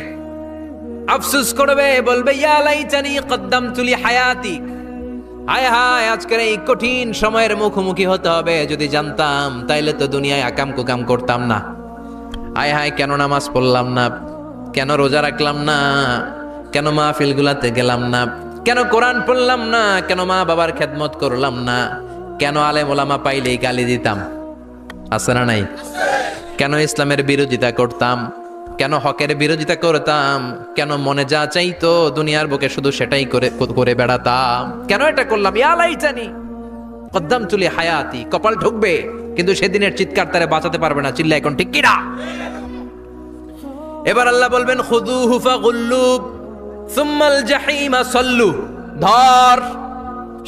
আফসোস করবে, বলবে, ইয়া লাইতানি কদ্দামতু লি হায়াতি, হায় হায় আজকের এই কঠিন সময়ের মুখোমুখি হতে হবে, যদি জানতাম তাইলে তো দুনিয়ায় আকাম কুকাম করতাম না। হায় হায় কেন নামাজ পড়লাম না, কেন রোজা রাখলাম না, কেন মাহফিলগুলাতে গেলাম না, কেন কোরআন পড়লাম না, কেন মা বাবার খেদমত করলাম না, কেন আলেম ওলামা পাইলেই গালি দিতাম, আছে না নাই? কেন ইসলামের বিরোধিতা করতাম, কেন হকের বিরোধিতা করতাম, কেন মনে যা চাইতো দুনিয়ার বুকে শুধু সেটাই করে বেড়াতাম, কেন এটা করলাম? ইয়া লাইতানি কদ্দামতু লি হায়াতি। কপাল ঢুকবে, কিন্তু সেদিনের চিৎকার তারে বাঁচাতে পারবে না। চিল্লা এখন ঠিক কিনা? এবার আল্লাহ বলবেন, খুযুহু ফাগুল্লু সুম্মাল জাহিমা সাল্লু, ধর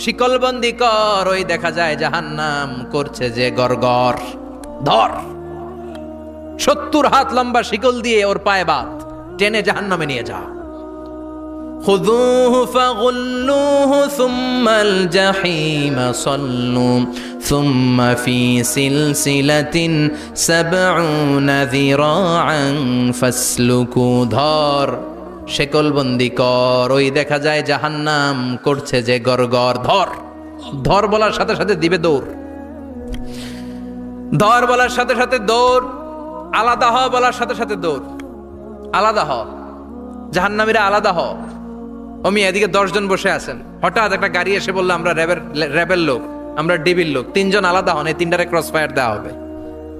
শিকলবন্দি কর। ওই দেখা যায় জাহান্নাম করছে যে গরগর, ধর 70 হাত লম্বা শিকল দিয়ে ওর পায়ে বাঁধ, টেনে জাহান্নামে নিয়ে যা। খুযুহু ফাগুল্লুহু সুম্মাল জাহিমা সাল্লু সুম্মা ফি সিলসিলাতিন ৭০ যিরাআন ফাসলুকু, ধর শিকলবন্দি কর। ওই দেখা যায় জাহান্নাম করছে যে গরগর, ধর। ধর বলার সাথে সাথে দিবে দৌড়, ধর বলার সাথে সাথে দৌড়, আলাদা হ বলার সাথে সাথে দৌড়। আলাদা হ, জাহান্নামীরা আলাদা হ। অমি এদিকে 10 জন বসে আছেন, হঠাৎ একটা গাড়ি এসে বললো আমরা র্যাবের লোক, আমরা ডিবির লোক, 3 জন আলাদা হন, এই 3টারে ক্রস ফায়ার দেওয়া হবে।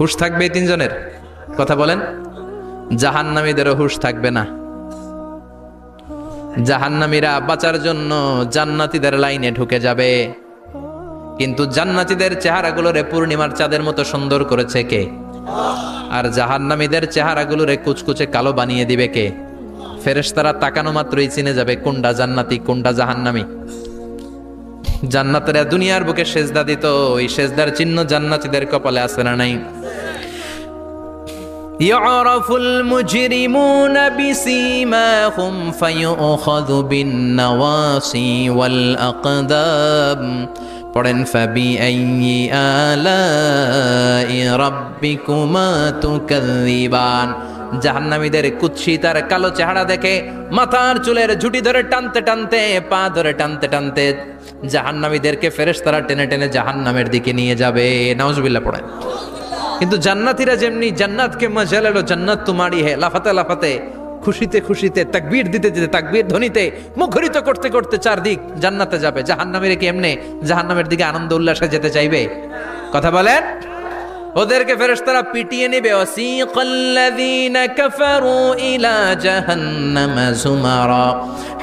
হুশ থাকবে এই 3 জনের? কথা বলেন। জাহান্নামীদেরও হুশ থাকবে না। জাহান্নামীরা বাঁচার জন্য জান্নাতীদের লাইনে ঢুকে যাবে, কিন্তু জান্নাতীদের চেহারাগুলোরে পূর্ণিমার চাঁদের মতো সুন্দর করেছে কে? আর জাহান্নামীদের চেহারাগুলোরে কুচকুচে কালো বানিয়ে দিবে কে? ফেরেশতারা তাকানো মাত্রই চিনে যাবে কোনটা জান্নাতি কোনটা জাহান্নামী। জান্নাতীরা দুনিয়ার বুকে সেজদা দিত, ওই সেজদার চিহ্ন জান্নাতীদের কপালে আছে না নাই? ইয়ারাফুল মুজরিমুনা বিসীমাহুম ফায়ুখাযু বিন-নাওয়াসি ওয়াল আকদাম। পড়েন ফাবিআইয়ি আলাই রাব্বিকুমা তুকাযযিবান। জাহান্নামীদের কুৎসিত আর কালো চেহারা দেখে মাথার চুলের ঝুঁটি ধরে টানতে টানতে, পা ধরে টানতে টানতে জাহান্নামীদেরকে ফেরেশতারা টেনে টেনে জাহান্নামের দিকে নিয়ে যাবে। নাউজুবিল্লাহ পড়েন। কিন্তু জান্নাতীরা যেমনি জান্নাতকে মজা লেলো জান্নাত তোমারি হে, লাফাতে লাফাতে খুশিতে খুশিতে তাকবীর দিতে দিতে তাকবীর ধ্বনিতে মুখরিত করতে করতে চারদিক জান্নাতে যাবে। জাহান্নামীরা কি এমনি জাহান্নামের দিকে আনন্দ উল্লাসে যেতে চাইবে? কথা বলেন। ওদেরকে ফেরেশতারা পিটিয়ে নেবে। ওয়াসিকাল্লাযীনা কাফারু ইলা জাহান্নামা যুমারা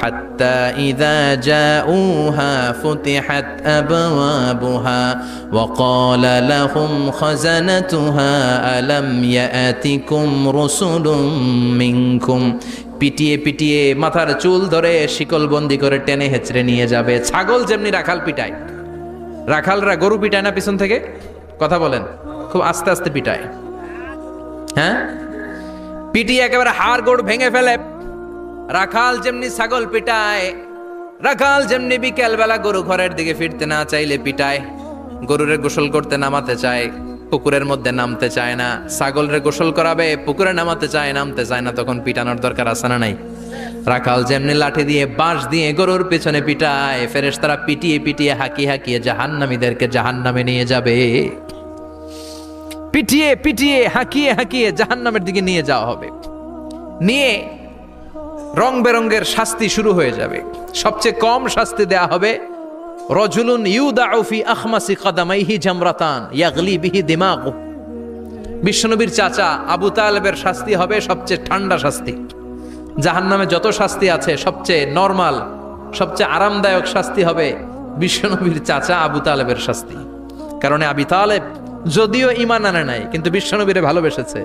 হাত্তা ইযা জাউহা ফুতিহাত আবওয়াবুহা ওয়া ক্বালা লাহুম খাযানাতুহা আলাম ইয়াতিকুম রাসূলুম মিনকুম। পিটিয়ে পিটিয়ে মাথার চুল ধরে শিকলবন্দি করে টেনে হেঁচড়ে নিয়ে যাবে। ছাগল যেমনি রাখাল পিটায়, রাখালরা গরু পিটায় না পিছন থেকে? কথা বলেন। খুব আস্তে আস্তে পিটায়, হ্যাঁ, পিটিয়ে একেবারে হাড় গোড় ভেঙে ফেলে। রাখাল যেমনি ছাগল পিটায়, রাখাল যেমনি বিকেল বেলা গরু ঘরের দিকে ফিরতে না চাইলে পিটায়। গরুরে গোসল করতে নামাতে চায়, পুকুরের মধ্যে নামতে চায় না। ছাগলরে গোসল করাবে, পুকুরে নামাতে চায়, নামতে চায় না, তখন পিটানোর দরকার আছে না নাই? রাখাল যেমনি লাঠি দিয়ে বাঁশ দিয়ে গরুর পেছনে পিটায়, ফেরেশতারা পিটিয়ে পিটিয়ে হাঁকিয়ে হাঁকিয়ে জাহান্নামীদেরকে জাহান্নামে নিয়ে যাবে। পিটিয়ে পিটিয়ে হাঁকিয়ে হাঁকিয়ে জাহান্নামের দিকে নিয়ে যাওয়া হবে। নিয়ে রং বেরঙ্গের শাস্তি শুরু হয়ে যাবে। সবচেয়ে কম শাস্তি দেয়া হবে রজুলুন ইউদাউ ফি আখমাসি কদামাইহি জামরাতান ইয়াগলি বিহি দিমাগু। বিশ্বনবীর চাচা আবু তালেবের শাস্তি হবে সবচেয়ে ঠান্ডা শাস্তি। জাহান্নামে যত শাস্তি আছে সবচেয়ে নরমাল, সবচেয়ে আরামদায়ক শাস্তি হবে বিশ্বনবীর চাচা আবু তালেবের শাস্তি। কারণ আবু তালেব যদিও ঈমান আনে নাই, কিন্তু বিশ্বনবীরে ভালোবেসেছে।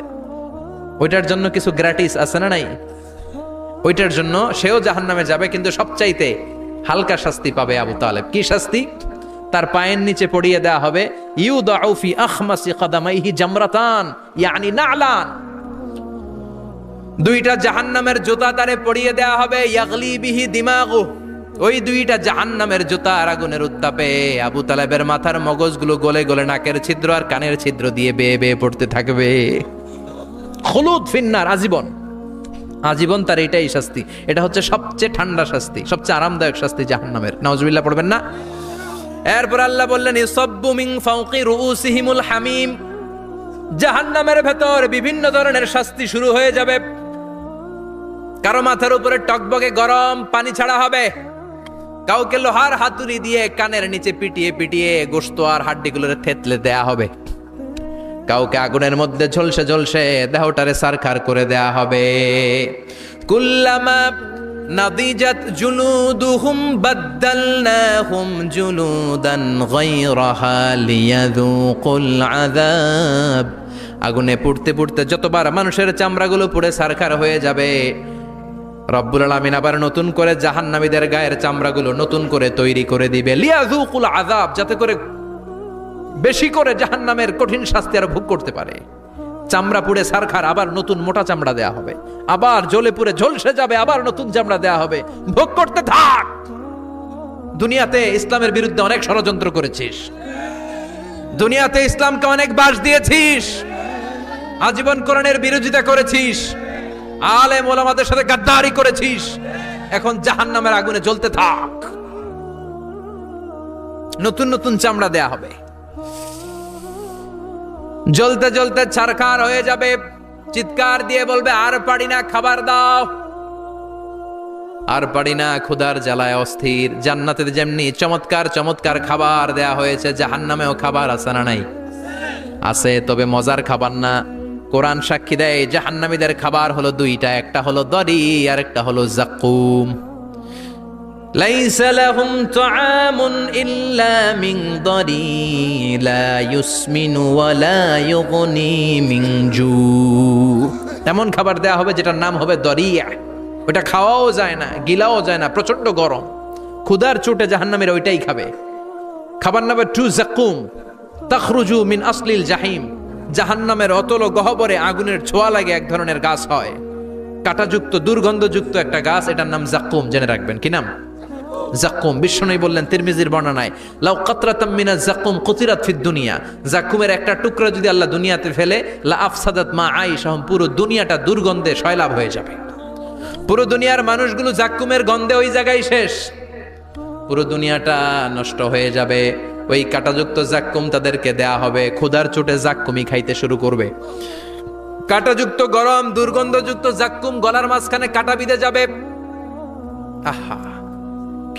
ওইটার জন্য কিছু গ্র্যাটিস আছে না নাই? ওইটার জন্য সেও জাহান্নামে যাবে, কিন্তু সবচাইতে হালকা শাস্তি পাবে আবু তালেব। কি শাস্তি? তার পায়ের নিচে পড়িয়ে দেয়া হবে ইউদাউ ফি আখমাসি কদামাইহি জামরাতান ইয়ানি নালান। দুইটা জাহান্নামের জুতা তারে পড়িয়ে দেয়া হবে, ইয়াগলি বিহি দিমাগু। ওই দুইটা জাহান্নামের জুতা আর আগুনের উত্তাপে আবু তালেবের মাথার মগজগুলো গলে গলে নাকের ছিদ্র আর কানের ছিদ্র দিয়ে বেয়ে বেয়ে পড়তে থাকবে। খুলুদ ফিন্নার, আজীবন, আজীবন তার এটাই শাস্তি। এটা হচ্ছে সবচেয়ে ঠান্ডা শাস্তি, সবচেয়ে আরামদায়ক শাস্তি জাহান্নামের। নাউজুবিল্লাহ পড়বেন না? এরপর আল্লাহ বললেন ইসাব্বু মিন ফাওকি রুউসিহিমুল হামিম। জাহান্নামের ভেতর বিভিন্ন ধরনের শাস্তি শুরু হয়ে যাবে। কারো মাথার উপরে টকবকে গরম পানি ছাড়া হবে, কাউকে লোহার হাতুড়ি দিয়ে কানের নিচে পিটিয়ে পিটিয়ে গোশত আর হাড্ডিগুলোরে থেতলে দেয়া হবে, কাউকে আগুনের মধ্যে ঝলসে ঝলসে দেহটারে সারখার করে দেয়া হবে। কুল্লামা নাদিজাত জুলুদুহুম বাদদালনাহুম জুলুদান গায়রাহা লিয়াযুকুল আযাব। আগুনে পুড়তে পুড়তে যতবার মানুষের চামড়াগুলো পুড়ে সারখার হয়ে যাবে, রব্বুল আলামিন আবার নতুন করে জাহান্নামীদের গায়ের চামড়াগুলো নতুন করে তৈরি করে দিবে। লিয়াযুকুল আযাব, যাতে করে বেশি করে জাহান্নামের কঠিন শাস্তি আর ভোগ করতে পারে। চামড়া পুড়ে সারখার, আবার নতুন মোটা চামড়া দেয়া হবে, আবার জ্বলে পুড়ে ঝলসে যাবে, আবার নতুন চামড়া দেয়া হবে। ভোগ করতে থাক। দুনিয়াতে ইসলামের বিরুদ্ধে অনেক ষড়যন্ত্র করেছিস, দুনিয়াতে ইসলামকে অনেক বাস দিয়েছিস, আজীবন কোরআনের বিরোধিতা করেছিস, আলেম ওলামাদের সাথে গাদ্দারি করেছিস। এখন জাহান্নামের আগুনে জ্বলতে থাক, নতুন নতুন চামড়া দেয়া হবে। জ্বলতে জ্বলতে ছারখার হয়ে যাবে, চিৎকার দিয়ে বলবে আর পারি না, খাবার দাও। আর পারি না, ক্ষুধার জ্বালায় অস্থির। জান্নাতে যেমনি চমৎকার চমৎকার খাবার দেয়া হয়েছে, জাহান্নামেও খাবার আছে না নাই? আছে, তবে মজার খাবার না। কোরআন সাক্ষী দেয় জাহান্নামীদের খাবার হলো দুইটা, একটা হলো দরি আর একটা হলো জাকুম। লাইসা লাহুম তুআমুন ইল্লা মিন দারি লা ইউসমিনু ওয়া লা ইউগনি মিন জু। এমন খাবার দেয়া হবে যেটার নাম হবে দরিয়া, ওটা খাওয়াও যায় না, গিলাও যায় না, প্রচন্ড গরম, ক্ষুধার চোটে জাহান্নামীরা ওইটাই খাবে। খাবার নাম্বার 2 যাকুম তাখরুজু মিন আসলিল জাহিম। জাহান্নামের অতল গহ্বরে আগুনের ছোঁয়া লাগে এক ধরনের গাছ হয়, কাঁটাযুক্ত দুর্গন্ধযুক্ত একটা গাছ, এটার নাম যাকুম। জেনে রাখবেন কি নাম? যাকুম। বিশ্বনবী বললেন তিরমিজির বর্ণনায়, লাউ কাতরাতাম মিনাজ যাকুম কুতিরাত ফিদ দুনিয়া। যাকুমের একটা টুকরা যদি আল্লাহ দুনিয়াতে ফেলে, লা আফসাদাত মা আইশাহুম, পুরো দুনিয়াটা দুর্গন্ধে সয়লাব হয়ে যাবে। পুরো দুনিয়ার মানুষগুলো যাকুমের গন্ধে ওই জায়গায় শেষ, পুরো দুনিয়াটা নষ্ট হয়ে যাবে। ওই কাঁটাযুক্ত যাকুম তাদেরকে দেয়া হবে, ক্ষুধার চোটে যাকুমই খাইতে শুরু করবে। কাঁটাযুক্ত গরম দুর্গন্ধযুক্ত যাকুম গলার মাঝখানে কাঁটা বিঁধে যাবে। আহা,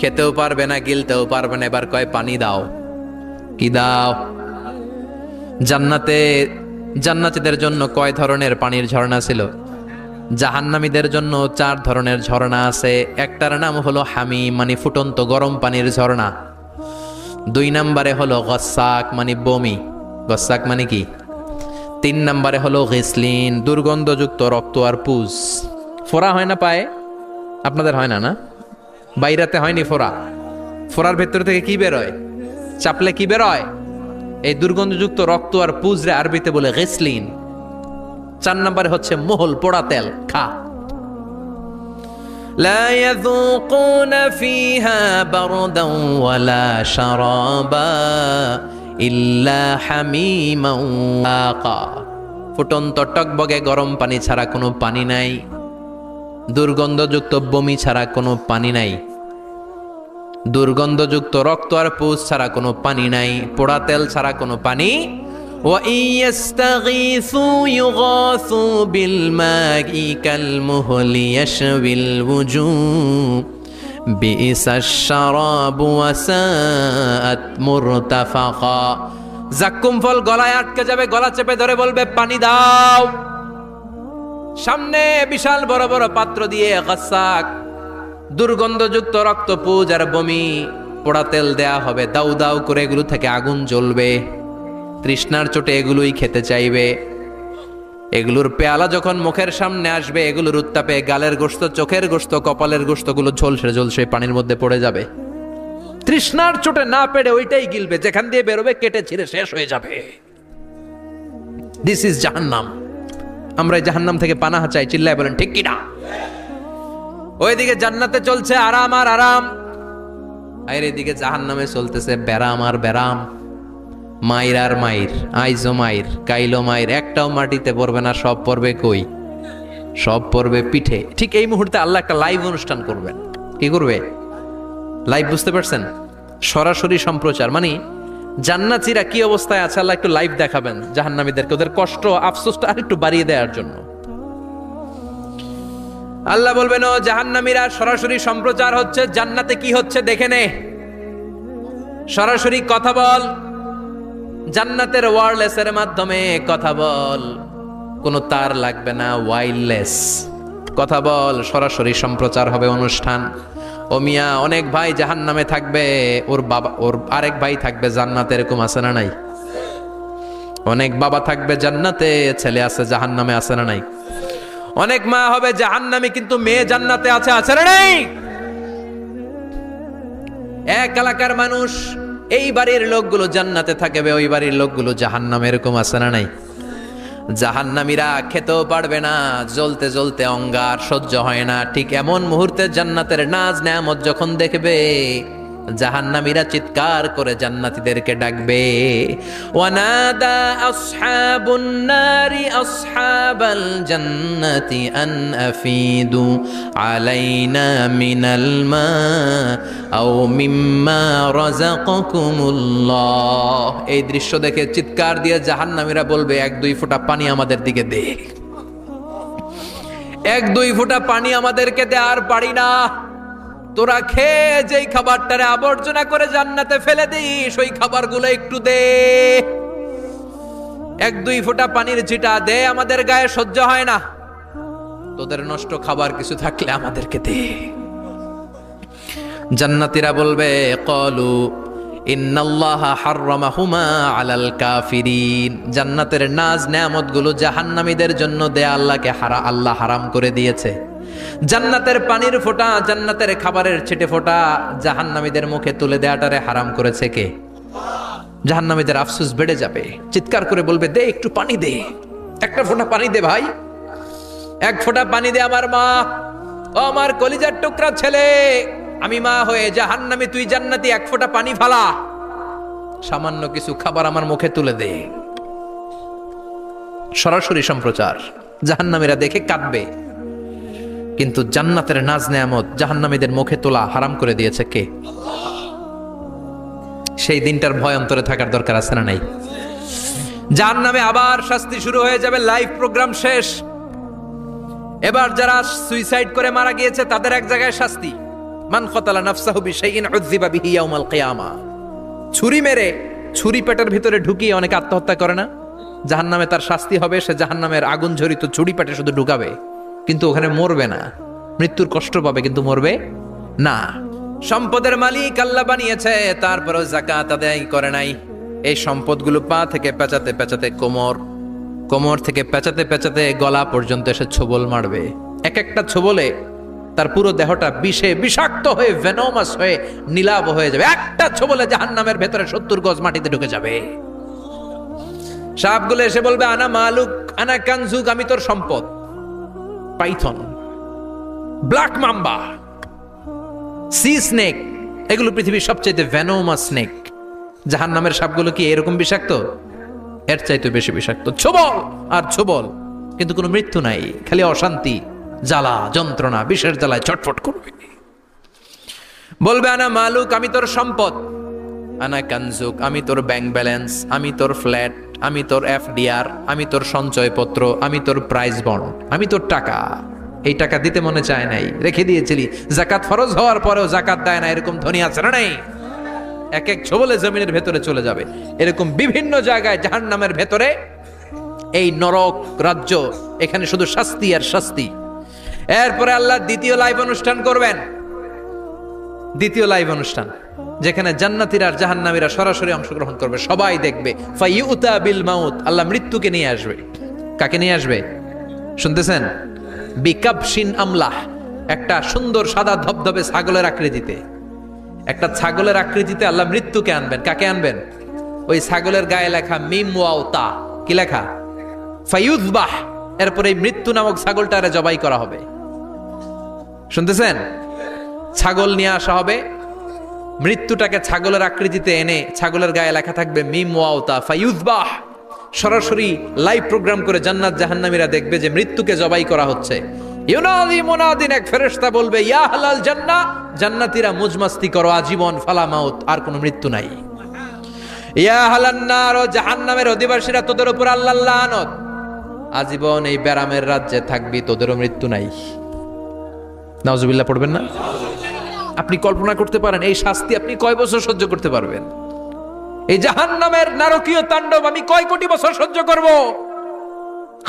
খেতেও পারবে না, গিলতেও পারবে না। এবার কয় পানি দাও। কি দাও? জান্নাতীদের জন্য কয় ধরনের পানির ঝর্ণা ছিল? জাহান্নামীদের জন্য 4 ধরনের ঝর্ণা আছে। একটার নাম হলো হামিম, মানে ফুটন্ত গরম পানির ঝর্ণা। 2 নম্বরে হলো গসাক, মানে বমি। গসাক মানে কি? 3 নম্বরে হলো গিসলিন, দুর্গন্ধযুক্ত রক্ত আর পুজ। ফোড়া হয় না পায়ে? আপনাদের হয় না? না, বাইরাতে হয়নি ফোড়া? ফোড়ার ভেতর থেকে কি বেরোয়? চাপলে কি বেরোয়? এই দুর্গন্ধযুক্ত রক্ত আর পুজরে আরবিতে বলে গিসলিন। 4 নম্বরে হচ্ছে মোহল, পোড়া তেল। খা। লা ইয়াযুকুনা ফিহা বারদান ওয়ালা শারাবা ইল্লা হামিমান ওয়াকা। ফুটন্ত টকবগে গরম পানি ছাড়া কোনো পানি নাই, দুর্গন্ধযুক্ত বমি ছাড়া কোনো পানি নাই, দুর্গন্ধযুক্ত রক্ত আর পুজ ছাড়া কোনো পানি নাই, পোড়া তেল ছাড়া কোনো পানি। ওয়া ইয়াস্তাগীসু ইউগাসু বিল মাই কাল মুহলি ইয়াশবিল ওয়ুজুহ বিইসাশ শারাবু ওয়া সাআত মুরতাফাকা। যাক্কুম ফল গলায় আটকে যাবে, গলা চেপে ধরে বলবে পানি দাও। সামনে বিশাল বড় বড় পাত্র দিয়ে গাসাক, দুর্গন্ধযুক্ত রক্ত, পুজ আর বমি, পোড়া তেল দেয়া হবে। দাউ দাউ করে এগুলো থেকে আগুন জ্বলবে। তৃষ্ণার চোটে এগুলোই খেতে চাইবে। এগুলোর পেয়ালা যখন মুখের সামনে আসবে, এগুলোর উত্তাপে গালের গোশত, চোখের গোশত, কপালের গোশতগুলো ঝলসে ঝলসে পানির মধ্যে পড়ে যাবে। তৃষ্ণার চোটে না পেড়ে ওইটাই গিলবে, যেখান দিয়ে বেরোবে কেটে ছিঁড়ে শেষ হয়ে যাবে। দিস ইজ জাহান্নাম। আমরা এই জাহান্নাম থেকে পানাহা চাই। চিল্লায় বলেন ঠিক কিনা? ওইদিকে জান্নাতে চলছে আরাম আর আরাম, আর এদিকে জাহান্নামে চলতেছে ব্যারাম আর ব্যারাম, মাইর আর মাইর, আইজো মাইর, কাইলো মাইর। একটাও মাটিতে পড়বে না, সব পড়বে কই? সব পড়বে পিঠে। ঠিক এই মুহূর্তে আল্লাহ একটা লাইভ অনুষ্ঠান করবেন। কি করবে? লাইভ, বুঝতে পারছেন? সরাসরি সম্প্রচার। মানে জান্নাতীরা কি অবস্থায় আছে আল্লাহ একটু লাইভ দেখাবেন জাহান্নামীদেরকে, ওদের কষ্ট আফসোসটা আর একটু বাড়িয়ে দেওয়ার জন্য। আল্লাহ বলবেন, ও জাহান্নামীরা, সরাসরি সম্প্রচার হচ্ছে, জান্নাতে কি হচ্ছে দেখে নে, সরাসরি কথা বল, জান্নাতের ওয়্যারলেসের মাধ্যমে কথা বল, কোনো তার লাগবে না, ওয়্যারলেস কথা বল, সরাসরি সম্প্রচার হবে অনুষ্ঠান। ও মিয়া, অনেক ভাই জাহান্নামে থাকবে, ওর বাবা, ওর আরেক ভাই থাকবে জান্নাতে, এরকম আছে না নাই? অনেক বাবা থাকবে জান্নাতে, ছেলে আছে জাহান্নামে, আছে না নাই? অনেক মা হবে জাহান্নামী কিন্তু মেয়ে জান্নাতে আছে, আছে না নাই? এক এলাকার মানুষ, এই বাড়ির লোকগুলো জান্নাতে থাকবে, ওই বাড়ির লোকগুলো জাহান্নামে, এরকম আছে না নাই? জাহান্নামীরা খেতেও পারবে না, জ্বলতে জ্বলতে অঙ্গার সহ্য হয় না। ঠিক এমন মুহূর্তে জান্নাতের নাজ নেয়ামত যখন দেখবে, জাহান্নামীরা চিৎকার করে জান্নাতীদেরকে ডাকবে, ওয়ানাদা আসহাবুন নারি আসহাবাল জান্নাতি আন আফিদু আলাইনা মিনাল মা আও মিম্মা রাযাকাকুমুল্লাহ। এই দৃশ্য দেখে চিৎকার দিয়ে জাহান্নামীরা বলবে, 1-2 ফোঁটা পানি আমাদের দিকে দে, 1-2 ফোঁটা পানি আমাদেরকে দে, আর পারি না। তোরা খেয়ে যেই খাবারটারে আবর্জনা করে জান্নাতে ফেলে দিস, ওই খাবারগুলো একটু দে, 1-2 ফোঁটা পানির ছিটা দে, আমাদের গায়ে সহ্য হয় না। তোদের নষ্ট খাবার কিছু থাকলে আমাদেরকে দে। জান্নাতীরা বলবে ক্বালু ইন্নাল্লাহা হাররামাহুমা আলাল কাফিরিন, জান্নাতের নাজ নেয়ামতগুলো জাহান্নামীদের জন্য দেয়া আল্লাহ হারাম করে দিয়েছে। জান্নাতের পানির ফোঁটা, জান্নাতের খাবারের ছিটে ফোঁটা জাহান্নামীদের মুখে তুলে দেয়াটারে হারাম করেছে কে? জাহান্নামীদের আফসোস বেড়ে যাবে, চিৎকার করে বলবে দে একটু পানি দে, একটা ফোঁটা পানি দে ভাই, এক ফোঁটা পানি দে আমার মা, ও আমার কলিজার টুকরা ছেলে, আমি মা হয়ে জাহান্নামী, তুই জান্নাতি, এক ফোঁটা পানি ফালা, সামান্য কিছু খাবার আমার মুখে তুলে দে। সরাসরি সম্প্রচার, জাহান্নামীরা দেখে কাঁদবে। কিন্তু জান্নাতের নাজ নেয়ামত জাহান্নামীদের মুখে তোলা হারাম করে দিয়েছে কে? সেই দিনটার ভয় অন্তরে থাকার দরকার আছে না নাই? জাহান্নামে আবার শাস্তি শুরু হয়ে যাবে, লাইভ প্রোগ্রাম শেষ। এবার যারা সুইসাইড করে মারা গিয়েছে তাদের এক জায়গায় শাস্তি। মান কতালা নাফসাহু বিশাইইন উযযিবা বিহি ইয়াউমাল কিয়ামা। ছুরি মেরে, ছুরি পেটের ভিতরে ঢুকিয়ে অনেকে আত্মহত্যা করে না? জাহান্নামে তার শাস্তি হবে, সে জাহান্নামের আগুন ঝরিত ছুরি পেটে শুধু ঢুকাবে, কিন্তু ওখানে মরবে না, মৃত্যুর কষ্ট পাবে কিন্তু মরবে না। সম্পদের মালিক আল্লাহ বানিয়েছে, তারপরেও যাকাত আদায় করে নাই। এই সম্পদগুলো পা থেকে পেঁচাতে পেঁচাতে কোমর, কোমর থেকে পেঁচাতে পেঁচাতে গলা পর্যন্ত এসে ছোবল মারবে। এক একটা ছোবলে তার পুরো দেহটা বিষে বিষাক্ত হয়ে, ভেনোমাস হয়ে, নীলাভ হয়ে যাবে। একটা ছোবলে জাহান্নামের ভেতরে 70 গজ মাটিতে ঢুকে যাবে। সাপগুলো এসে বলবে আনা মালুক আনা কানজুক, আমি তোর সম্পদ। Python, black mamba, C snake, এগুলো পৃথিবীর সবচেয়ে ভেনোমাস স্নেক। জাহান্নামের সাপগুলো কি এরকম বিষাক্ত? এর চাইতে বেশি বিষাক্ত। ছোবল আর ছোবল, কিন্তু কোনো মৃত্যু নাই, খালি অশান্তি, জ্বালা যন্ত্রণা, বিষের জ্বালায় ছটফট করবে। বলবে আনা মালুক, আমি তোর সম্পদ। আনা কানজুক, আমি তোর ব্যাংক ব্যালেন্স, আমি তোর ফ্ল্যাট, আমি তোর এফডিআর, আমি তোর সঞ্চয়পত্র, আমি তোর প্রাইজ বন্ড, আমি তোর টাকা। এই টাকা দিতে মনে চায় নাই, রেখে দিয়েছিলি। জাকাত ফরজ হওয়ার পরেও জাকাত দেয় না, এরকম ধনী আছে না নাই? এক এক ছোবলে জমিনের ভেতরে চলে যাবে। এরকম বিভিন্ন জায়গায় জাহান্নামের ভেতরে এই নরক রাজ্য, এখানে শুধু শাস্তি আর শাস্তি। এরপরে আল্লাহ দ্বিতীয় লাইভ অনুষ্ঠান করবেন, দ্বিতীয় লাইভ অনুষ্ঠান, যেখানে জান্নাতীরা আর জাহান্নামীরা সরাসরি অংশগ্রহণ করবে, সবাই দেখবে। ফাইউতা বিল মাউত, আল্লাহ মৃত্যুকে নিয়ে আসবে। কাকে নিয়ে আসবে শুনতেছেন? বিকাবশিন আমলাহ, একটা সুন্দর সাদা ধবধবে ছাগলের আকৃতিতে, একটা ছাগলের আকৃতিতে আল্লাহ মৃত্যুকে আনবেন। কাকে আনবেন? ওই ছাগলের গায়ে লেখা মিম ওয়াও তা, কি লেখা? ফায়ুযবাহ। এরপরে এই মৃত্যু নামক ছাগলটারে জবাই করা হবে। শুনতেছেন? ছাগল নিয়ে আসা হবে, মৃত্যুটাকে ছাগলের আকৃতিতে এনে ছাগলের গায়ে লেখা থাকবে মিম ওয়াও তা ফায়ুযবাহ। সরাসরি লাইভ প্রোগ্রাম করে জান্নাত জাহান্নামীরা দেখবে যে মৃত্যুকে জবাই করা হচ্ছে। ইউনাদি মুনাদিন, এক ফেরেশতা বলবে ইয়া আহলাল জান্নাহ, জান্নাতীরা মুজমাস্তি করো আজীবন, ফালা মাউত, আর কোনো মৃত্যু নাই। ইয়া আহলান নার, জাহান্নামের অধিবাসীরা, তোদের উপর আল্লাহর লানত, আজীবন এই ব্যারামের রাজ্যে থাকবি, তোদেরও মৃত্যু নাই। নাউজুবিল্লাহ পড়বেন না? আপনি কল্পনা করতে পারেন এই শাস্তি আপনি কয় বছর সহ্য করতে পারবেন? এই জাহান্নামের নারকীয় তাণ্ডব আমি কয় কোটি বছর সহ্য করব?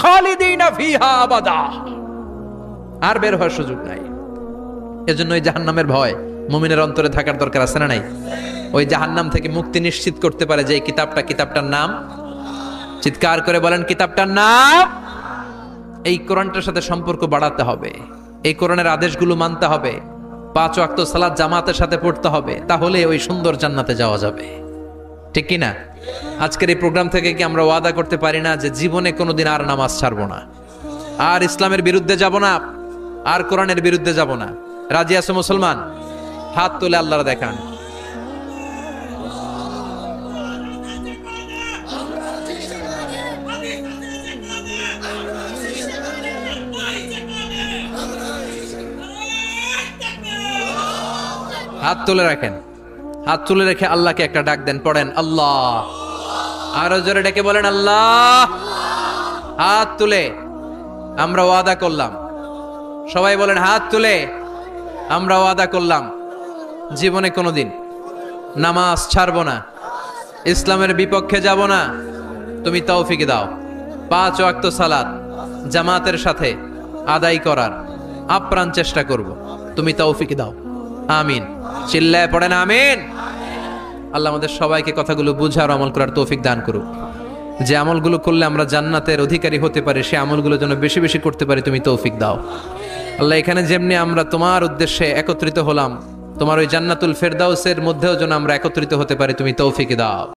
খালিদিনা ফিহা আবাদা, আর বের হওয়ার সুযোগ নাই। এজন্য এই জাহান্নামের ভয় মুমিনের অন্তরে থাকার দরকার আছে না নাই? ওই জাহান্নাম থেকে মুক্তি নিশ্চিত করতে পারে যে কিতাবটার নাম, চিৎকার করে বলেন কিতাবটার নাম। এই কোরআনটার সাথে সম্পর্ক বাড়াতে হবে, এই কোরআনের আদেশগুলো মানতে হবে, 5 ওয়াক্ত সালাত জামাতের সাথে পড়তে হবে, তাহলে ওই সুন্দর জান্নাতে যাওয়া যাবে। ঠিক কি না? আজকের এই প্রোগ্রাম থেকে কি আমরা ওয়াদা করতে পারি না যে জীবনে কোনোদিন আর নামাজ ছাড়বো না, আর ইসলামের বিরুদ্ধে যাব না, আর কোরআনের বিরুদ্ধে যাব না? রাজি আছো মুসলমান? হাত তুলে আল্লাহর দেখান। হাত তুলে রাখেন, হাত তুলে রেখে আল্লাহকে একটা ডাক দেন, পড়েন আল্লাহ। আরো জোরে ডেকে বলেন আল্লাহ। হাত তুলে আমরা ওয়াদা করলাম, সবাই বলেন হাত তুলে আমরা ওয়াদা করলাম জীবনে কোনোদিন নামাজ ছাড়বো না, ইসলামের বিপক্ষে যাব না। তুমি তৌফিক দাও, 5 ওয়াক্ত সালাত জামাতের সাথে আদায় করার আপ্রাণ চেষ্টা করব, তুমি তৌফিক দাও, আমিন। চিল্লায় পড়েন আমিন। আল্লাহ আমাদের সবাইকে কথাগুলো বুঝার আমল করার তৌফিক দান করুক। যে আমলগুলো করলে আমরা জান্নাতের অধিকারী হতে পারি সে আমলগুলো যেন বেশি বেশি করতে পারি তুমি তৌফিক দাও আল্লাহ। এখানে যেমনি আমরা তোমার উদ্দেশ্যে একত্রিত হলাম, তোমার ওই জান্নাতুল ফেরদাউসের মধ্যেও যেন আমরা একত্রিত হতে পারি তুমি তৌফিক দাও।